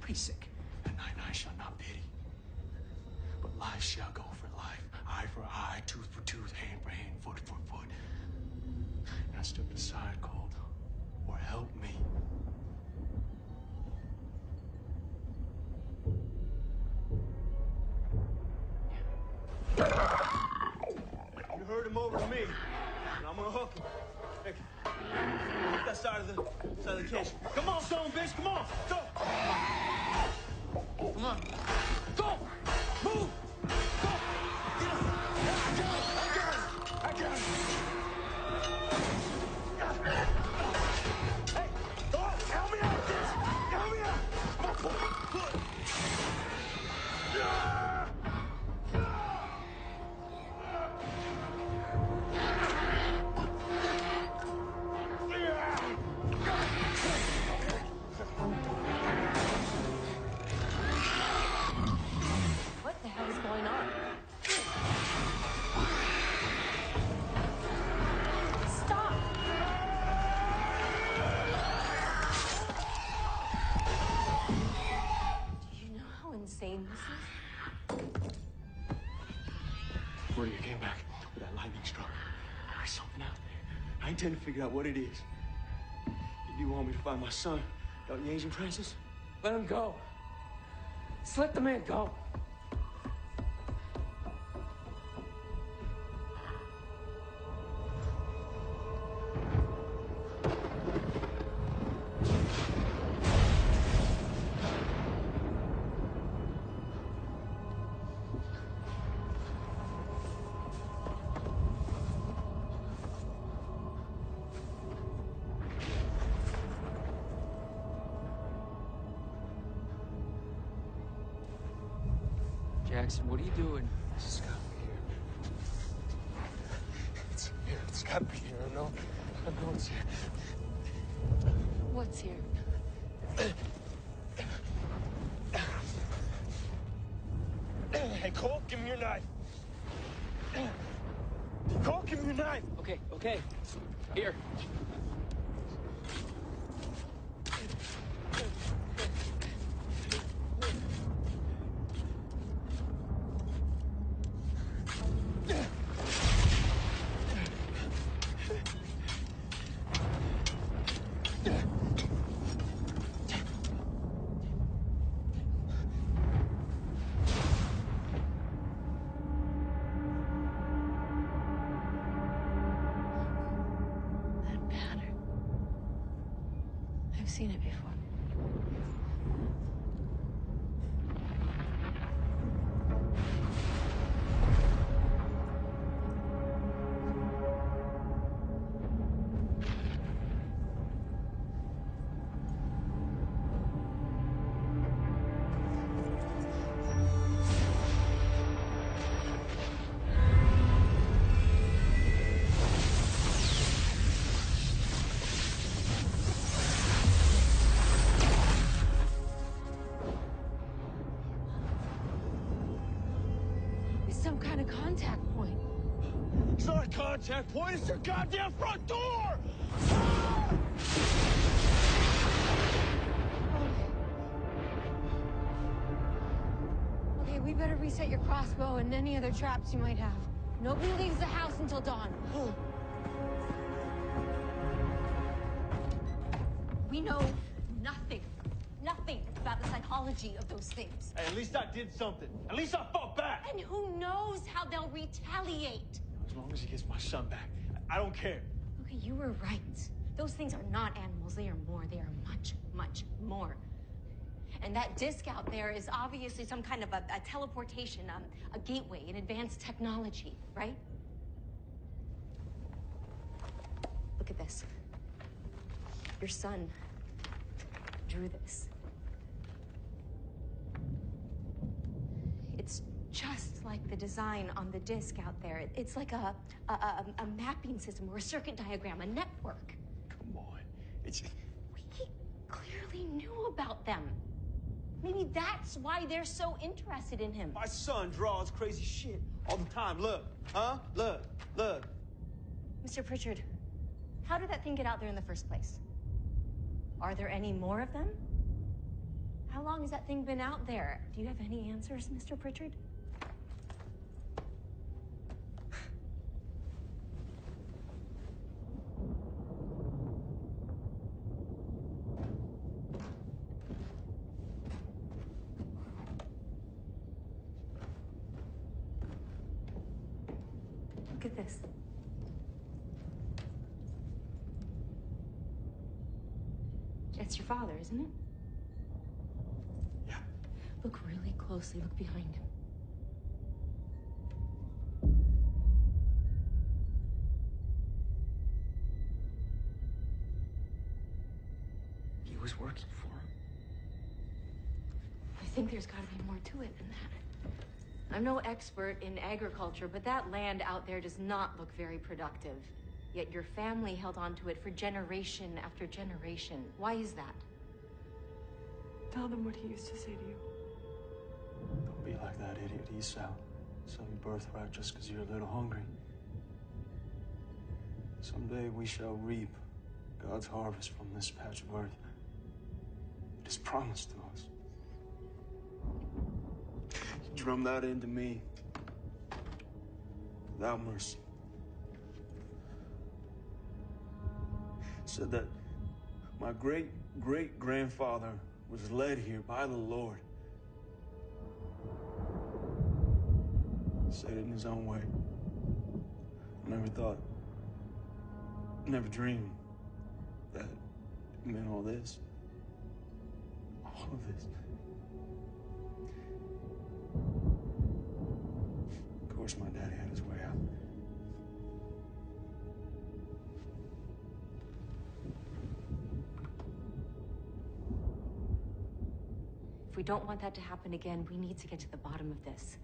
[SPEAKER 9] pretty sick.
[SPEAKER 1] And I shall not pity, but life shall go for life, eye for eye, tooth for tooth, hand for hand, foot for foot. Now step aside, Colt, or help me.
[SPEAKER 2] You heard him over to me, and I'm gonna hook him. Hey, get that side of the cage. Come on, son of a bitch, come on, go! Come on. Go! Move! Go! Get him! I got him! Hey, go! Help me out with this! Help me out! Come on, good!
[SPEAKER 4] What the hell is going on? Stop! Do you know how insane this is?
[SPEAKER 1] Maria came back with that lightning struck. There's something out there. I intend to figure out what it is. If you want me to find my son, don't you, Agent Francis?
[SPEAKER 3] Let him go. Just let the man go. Jackson, what are you doing?
[SPEAKER 1] It's gotta be here. It's here. It's gotta be here. I know it's here.
[SPEAKER 4] What's here?
[SPEAKER 1] Hey, Cole, give me your knife. Cole, give me your knife.
[SPEAKER 3] Okay. Here.
[SPEAKER 4] That pattern. I've seen it before. Some kind of contact point.
[SPEAKER 1] It's not a contact point. It's your goddamn front door.
[SPEAKER 4] Okay, we better reset your crossbow and any other traps you might have. Nobody leaves the house until dawn. We know nothing about the psychology of those things.
[SPEAKER 1] Hey, at least I did something. At least I fought back.
[SPEAKER 4] And who knows how they'll retaliate?
[SPEAKER 1] As long as he gets my son back, I don't care.
[SPEAKER 4] Okay, you were right. Those things are not animals. They are more. They are much, much more. And that disc out there is obviously some kind of a teleportation, a gateway, an advanced technology, right? Look at this. Your son drew this. It's just like the design on the disc out there. It's like a mapping system or a circuit diagram, a network.
[SPEAKER 1] Come on. It's...
[SPEAKER 4] We clearly knew about them. Maybe that's why they're so interested in him.
[SPEAKER 1] My son draws crazy shit all the time. Look, huh? Look.
[SPEAKER 4] Mr. Pritchard, how did that thing get out there in the first place? Are there any more of them? How long has that thing been out there? Do you have any answers, Mr. Pritchard? Look at this. It's your father, isn't it?
[SPEAKER 1] Yeah.
[SPEAKER 4] Look really closely. Look behind him.
[SPEAKER 1] He was working for him.
[SPEAKER 4] I think there's got to be more to it than that. I'm no expert in agriculture, but that land out there does not look very productive. Yet your family held on to it for generation after generation. Why is that?
[SPEAKER 7] Tell them what he used to say to you.
[SPEAKER 1] Don't be like that idiot Esau. Sell your birthright just because you're a little hungry. Someday we shall reap God's harvest from this patch of earth. It is promised to us. He drummed that into me without mercy. Said that my great-great-grandfather was led here by the Lord. Said it in his own way. I never dreamed that it meant all this. All of this. Of course, my daddy had his way out.
[SPEAKER 4] If we don't want that to happen again, we need to get to the bottom of this.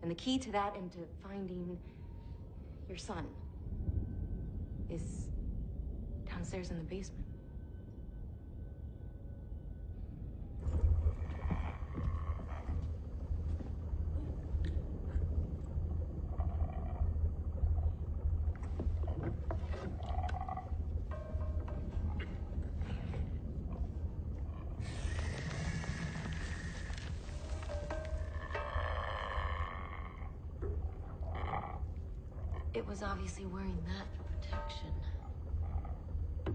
[SPEAKER 4] And the key to that and to finding your son is downstairs in the basement. It was obviously wearing that for protection.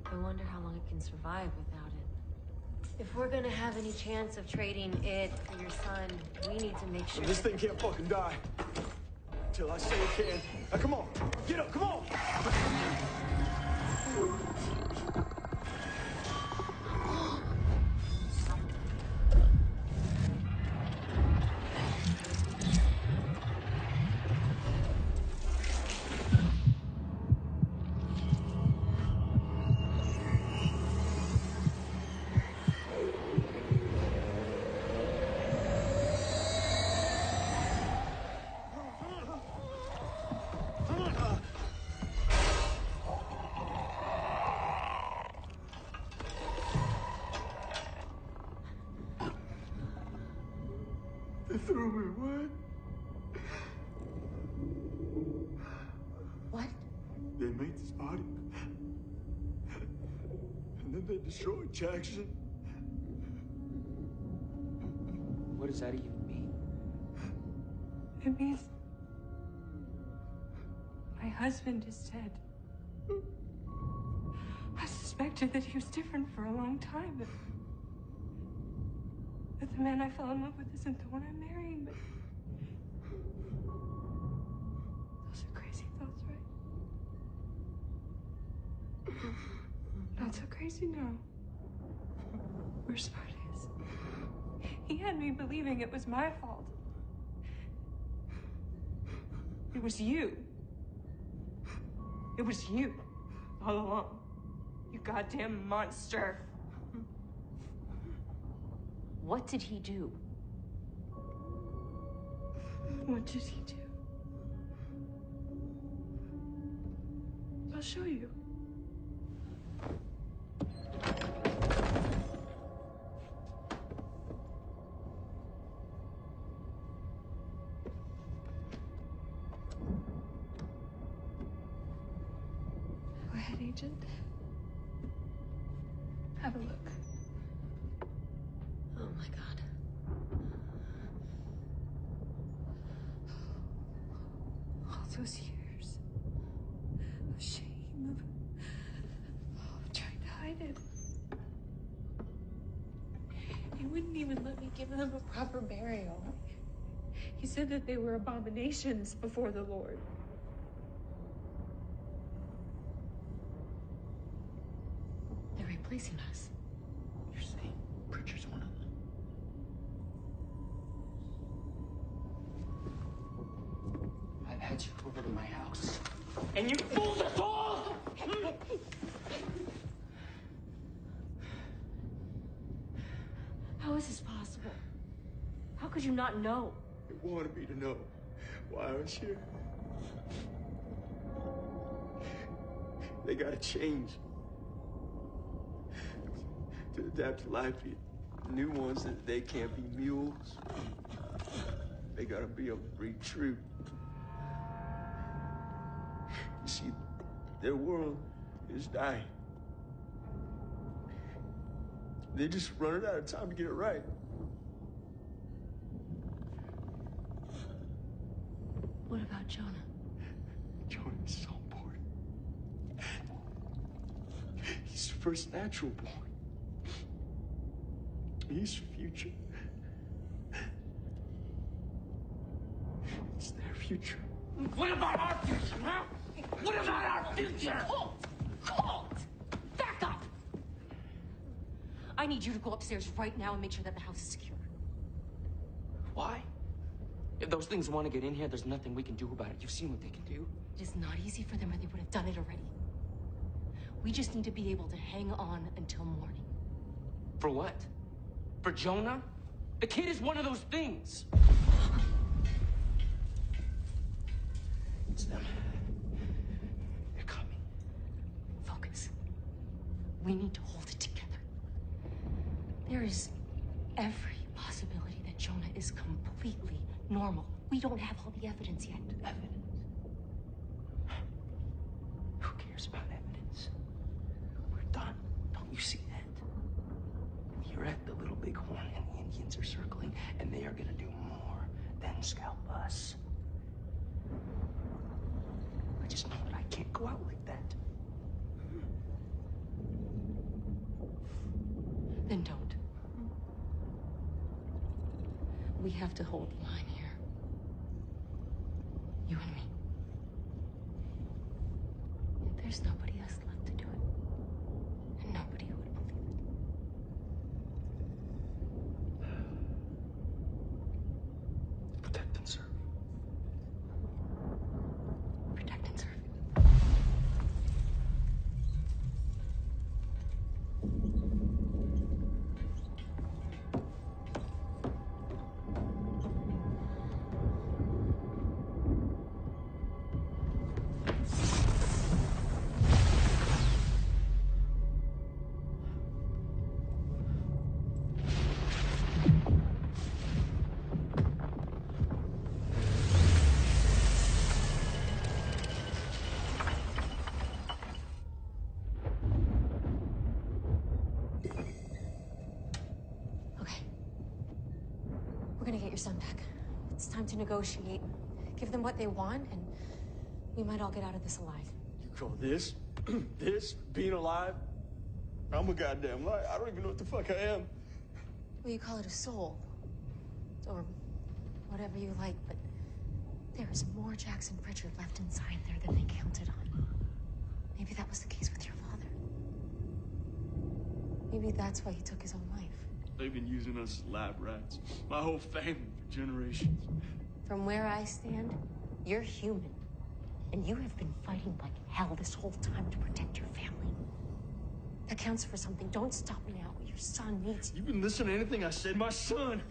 [SPEAKER 4] I wonder how long it can survive without it. If we're gonna have any chance of trading it for your son, we need to make sure
[SPEAKER 1] This thing can't fucking die. Until I say it can. Now come on, get up, come on! They threw me away.
[SPEAKER 4] What?
[SPEAKER 1] They made this body. And then they destroyed Jackson.
[SPEAKER 3] What does that even mean?
[SPEAKER 10] It means my husband is dead. I suspected that he was different for a long time. That the man I fell in love with isn't the one I'm marrying, but those are crazy thoughts, right? Not so crazy now. Worst part is, he had me believing it was my fault. It was you. It was you all along. You goddamn monster.
[SPEAKER 4] What did he do?
[SPEAKER 10] What did he do? I'll show you. Go ahead, Agent. Have a look.
[SPEAKER 4] Oh my God.
[SPEAKER 10] All those years of shame, of trying to hide it. He wouldn't even let me give them a proper burial. He said that they were abominations before the Lord.
[SPEAKER 4] They're replacing us.
[SPEAKER 3] You're saying Pritchard's one of them? I've had you over to my house, and you fooled us all!
[SPEAKER 4] How is this possible? How could you not know?
[SPEAKER 1] They wanted me to know why I was here. They gotta change. To adapt to life, new ones that they can't be mules. They gotta be able to breathe true. You see, their world is dying. They're just running out of time to get it right.
[SPEAKER 4] What about Jonah?
[SPEAKER 1] Jonah is so important. He's the first natural born. He's the future. It's their future.
[SPEAKER 3] What about our future, huh? What about our future?
[SPEAKER 4] Halt! Halt! Back up! I need you to go upstairs right now and make sure that the house is secure.
[SPEAKER 3] Why? If those things want to get in here, there's nothing we can do about it. You've seen what they can do.
[SPEAKER 4] It is not easy for them, or they would have done it already. We just need to be able to hang on until morning.
[SPEAKER 3] For what? For Jonah? The kid is one of those things.
[SPEAKER 1] It's them. They're coming.
[SPEAKER 4] Focus. We need to hold it together. There is every possibility that Jonah is completely normal. We don't have all the evidence yet.
[SPEAKER 3] Evidence? Who cares about evidence? We're done. Don't you see that? You're at the Little Bighorn and the Indians are circling, and they are gonna do more than scalp us. I just know that I can't go out like that.
[SPEAKER 4] Then don't. We have to hold the line here. You and me. There's nobody else left to do it. And nobody who would believe it.
[SPEAKER 1] Protect and serve.
[SPEAKER 4] Protect and serve. We're gonna get your son back. It's time to negotiate. Give them what they want, and we might all get out of this alive.
[SPEAKER 1] You call this, this being alive? I'm a goddamn liar. I don't even know what the fuck I am.
[SPEAKER 4] Well, you call it a soul. Or whatever you like, but there is more Jackson Pritchard left inside there than they counted on. Maybe that was the case with your father. Maybe that's why he took his own life.
[SPEAKER 1] They've been using us as lab rats. My whole family for generations.
[SPEAKER 4] From where I stand, you're human. And you have been fighting like hell this whole time to protect your family. That counts for something. Don't stop now. Your son needs you.
[SPEAKER 1] You been listening to anything I said? My son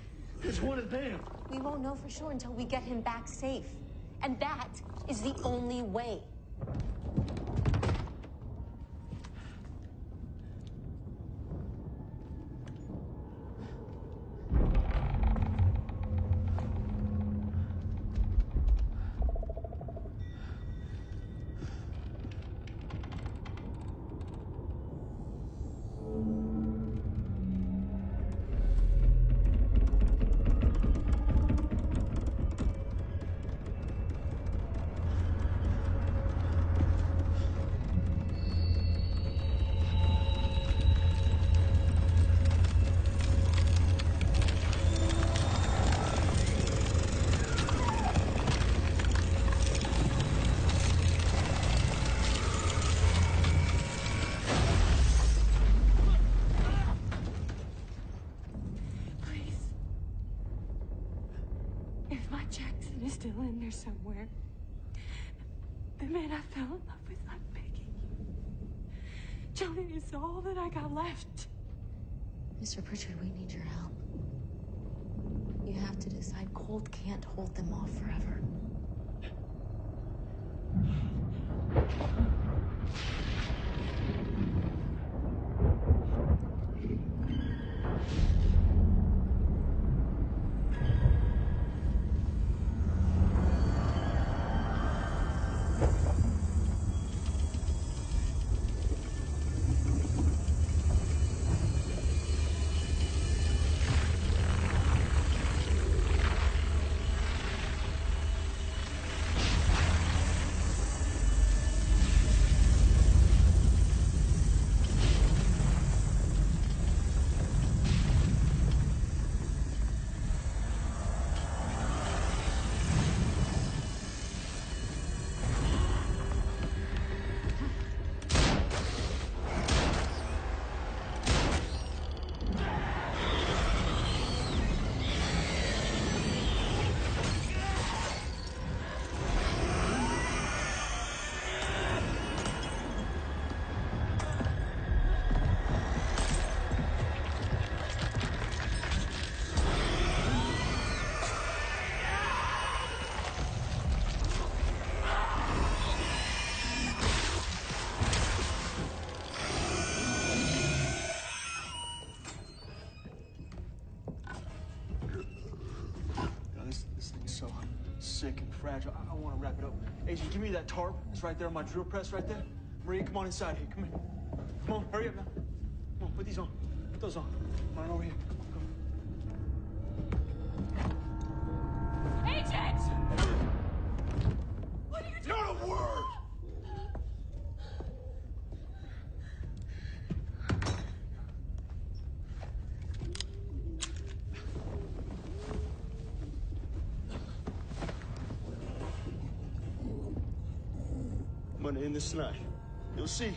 [SPEAKER 1] is one of them.
[SPEAKER 4] We won't know for sure until we get him back safe. And that is the only way.
[SPEAKER 10] If my Jackson is still in there somewhere, the man I fell in love with, I'm begging you. Jonah is all that I got left.
[SPEAKER 4] Mr. Pritchard, we need your help. You have to decide Cold can't hold them off forever.
[SPEAKER 1] fragile. I want to wrap it up. Agent, give me that tarp. It's right there on my drill press right there. Maria, come on inside here. Come here. Come on, hurry up now. Come on, put these on. Put those on. Come on over here. Come.
[SPEAKER 10] Agent! What are you doing?
[SPEAKER 1] Not a word! I'm gonna end this tonight. You'll see.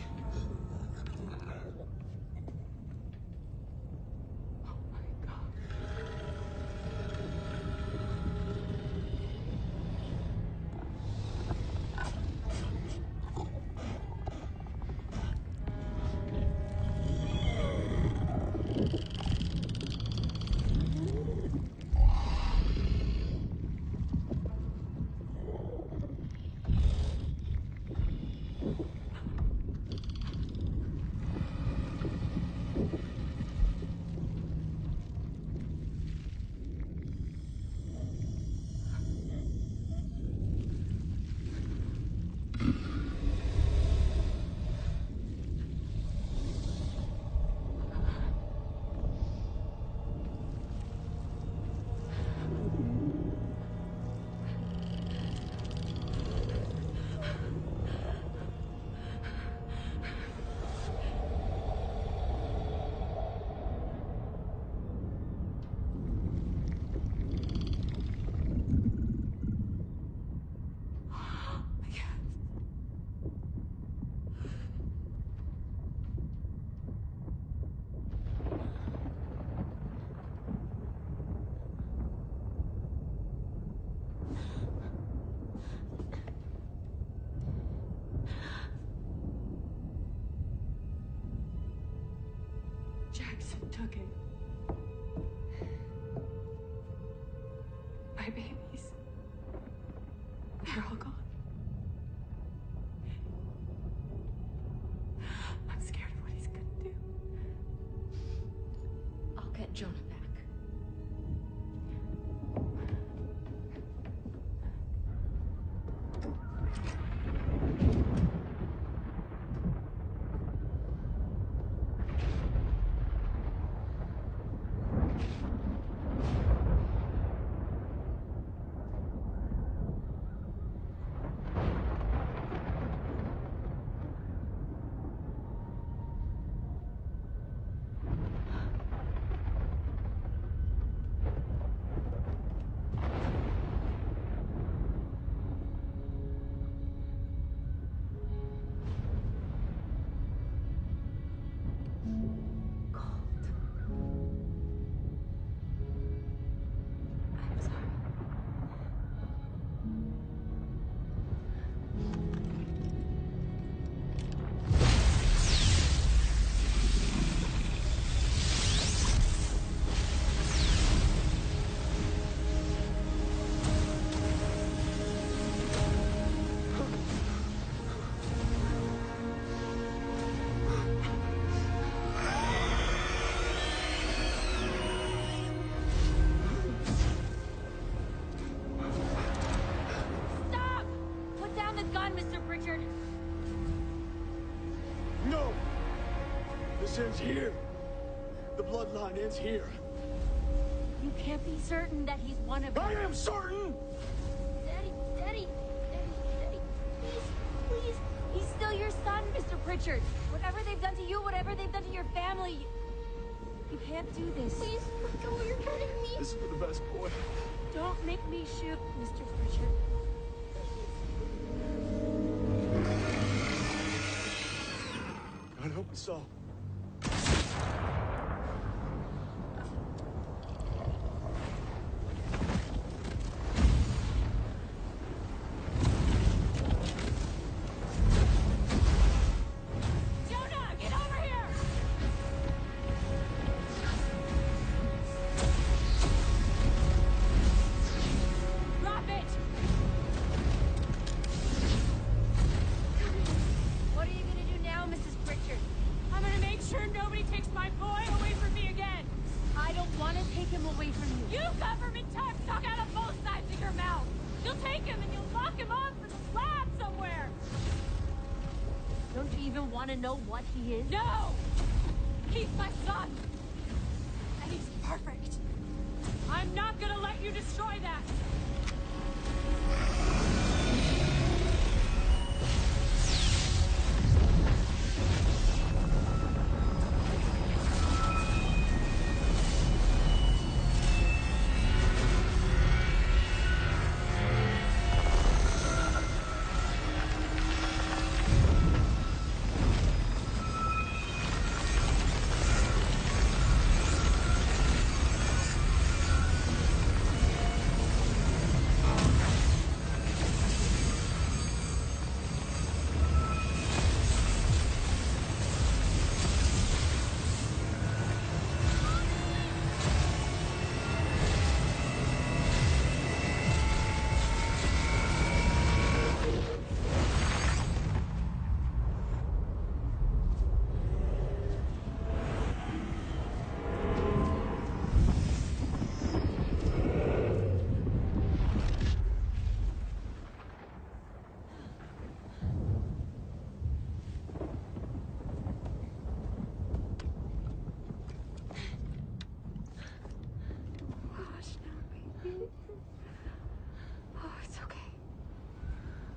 [SPEAKER 10] Jackson took it. My babies. They're all gone. I'm scared of what he's gonna do.
[SPEAKER 4] I'll get Jonah back.
[SPEAKER 1] No! This ends here. The bloodline ends here.
[SPEAKER 4] You can't be certain that he's one of them.
[SPEAKER 1] I am certain!
[SPEAKER 4] Daddy, Daddy, Daddy, Daddy, please. He's still your son, Mr. Pritchard. Whatever they've done to you, whatever they've done to your family, you can't do this.
[SPEAKER 11] Please, let go, you're hurting me.
[SPEAKER 1] This is for the best boy.
[SPEAKER 4] Don't make me shoot, Mr. Pritchard.
[SPEAKER 1] God help us all.
[SPEAKER 4] I don't want to take him away from you.
[SPEAKER 10] You government talk out of both sides of your mouth. You'll take him and you'll lock him up in a lab somewhere.
[SPEAKER 4] Don't you even want to know what he is?
[SPEAKER 10] No! He's my son. And he's perfect. I'm not gonna let you destroy that.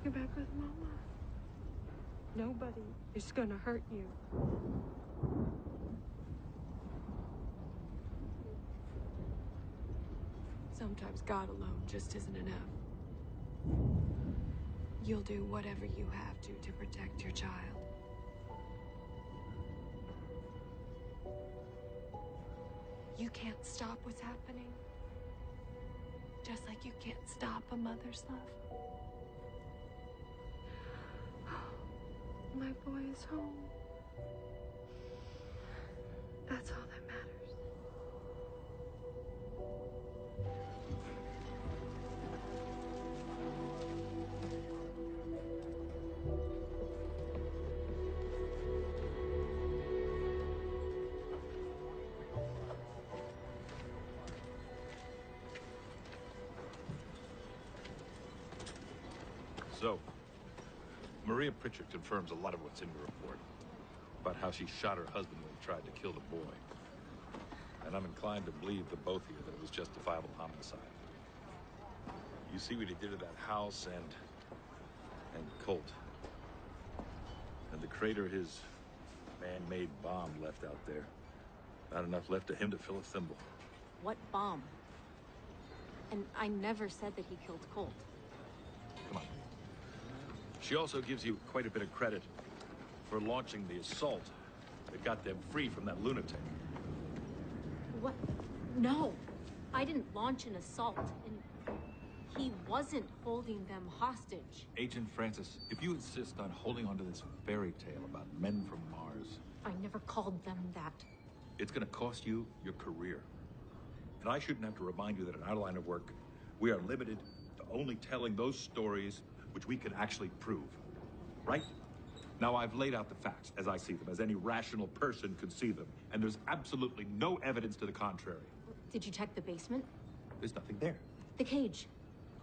[SPEAKER 10] You're back with Mama. Nobody is gonna hurt you. Sometimes God alone just isn't enough. You'll do whatever you have to protect your child. You can't stop what's happening. Just like you can't stop a mother's love. My boy is home. That's all that matters.
[SPEAKER 6] So, Maria Pritchard confirms a lot of what's in the report about how she shot her husband when he tried to kill the boy. And I'm inclined to believe the both of you that it was justifiable homicide. You see what he did to that house and Colt. And the crater his man-made bomb left out there. Not enough left of him to fill a thimble.
[SPEAKER 4] What bomb? And I never said that he killed Colt.
[SPEAKER 6] Come on. She also gives you quite a bit of credit for launching the assault that got them free from that lunatic.
[SPEAKER 4] What? No. I didn't launch an assault, and he wasn't holding them hostage.
[SPEAKER 6] Agent Francis, if you insist on holding on to this fairy tale about men from Mars...
[SPEAKER 4] I never called them that.
[SPEAKER 6] It's gonna cost you your career. And I shouldn't have to remind you that in our line of work, we are limited to only telling those stories which we can actually prove. Right? Now, I've laid out the facts as I see them, as any rational person could see them, and there's absolutely no evidence to the contrary.
[SPEAKER 4] Did you check the basement?
[SPEAKER 6] There's nothing there.
[SPEAKER 4] The cage.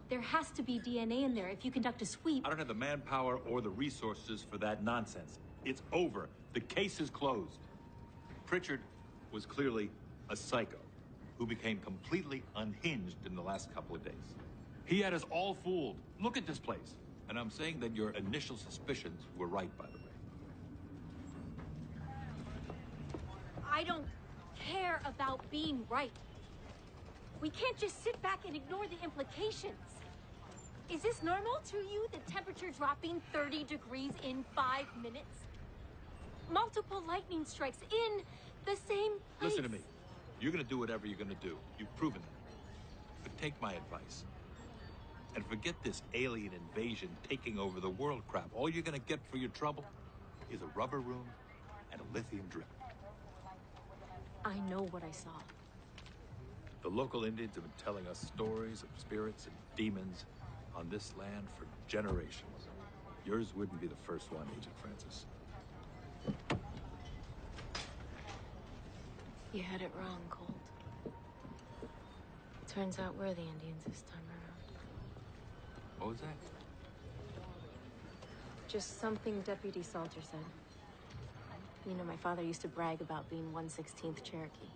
[SPEAKER 4] There has to be DNA in there if you conduct a sweep.
[SPEAKER 6] I don't have the manpower or the resources for that nonsense. It's over. The case is closed. Pritchard was clearly a psycho who became completely unhinged in the last couple of days. He had us all fooled. Look at this place. And I'm saying that your initial suspicions were right, by the way.
[SPEAKER 4] I don't care about being right. We can't just sit back and ignore the implications. Is this normal to you, the temperature dropping 30 degrees in 5 minutes? Multiple lightning strikes in the same place.
[SPEAKER 6] Listen to me. You're gonna do whatever you're gonna do. You've proven that. But take my advice. And forget this alien invasion taking over the world crap. All you're gonna get for your trouble is a rubber room and a lithium drip.
[SPEAKER 4] I know what I saw.
[SPEAKER 6] The local Indians have been telling us stories of spirits and demons on this land for generations. Yours wouldn't be the first one, Agent Francis.
[SPEAKER 4] You had it wrong, Colt. Turns out we're the Indians this time around.
[SPEAKER 6] What was that?
[SPEAKER 4] Just something Deputy Salter said. You know, my father used to brag about being 1/16th Cherokee.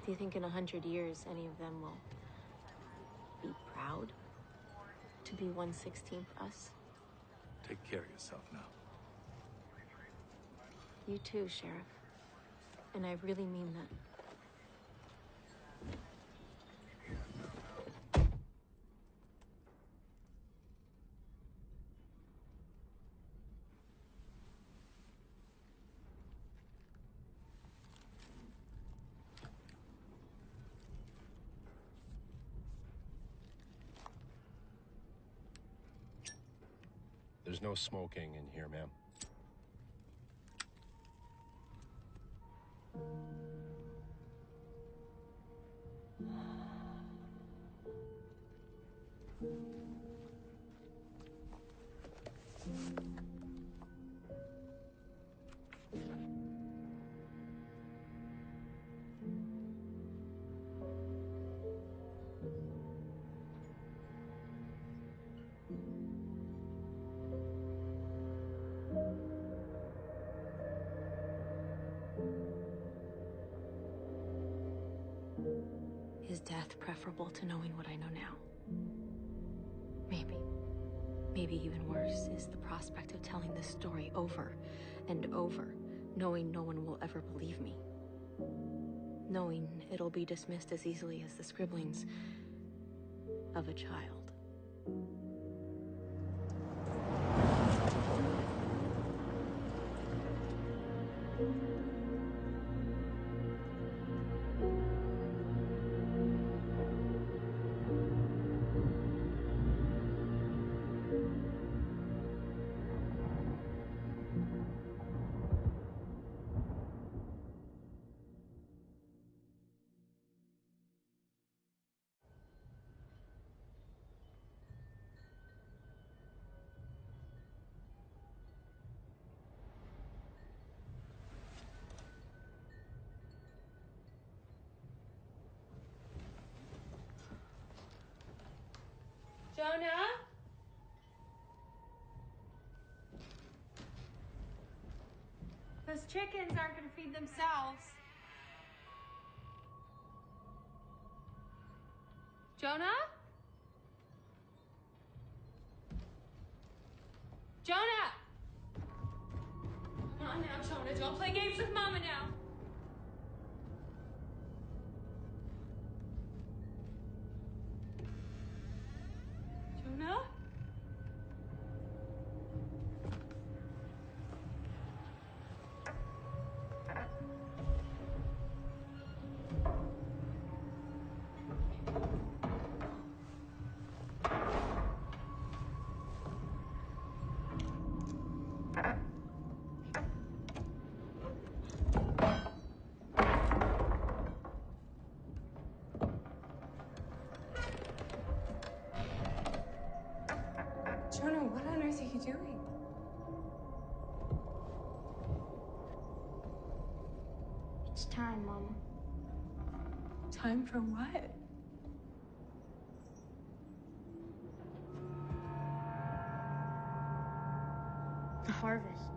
[SPEAKER 4] Do you think in 100 years any of them will be proud to be 1/16th us?
[SPEAKER 6] Take care of yourself now.
[SPEAKER 4] You too, Sheriff. And I really mean that.
[SPEAKER 12] There's no smoking in here, ma'am.
[SPEAKER 4] Is death preferable to knowing what I know now? Maybe. Maybe even worse is the prospect of telling this story over and over, knowing no one will ever believe me. Knowing it'll be dismissed as easily as the scribblings of a child.
[SPEAKER 10] Jonah? Those chickens aren't gonna feed themselves. Jonah? Jonah! Come on now, Jonah. Don't play games with Mama now. Jonah? Jonah, what on earth are you doing?
[SPEAKER 4] It's time, Mama.
[SPEAKER 10] Time for what?
[SPEAKER 4] The harvest.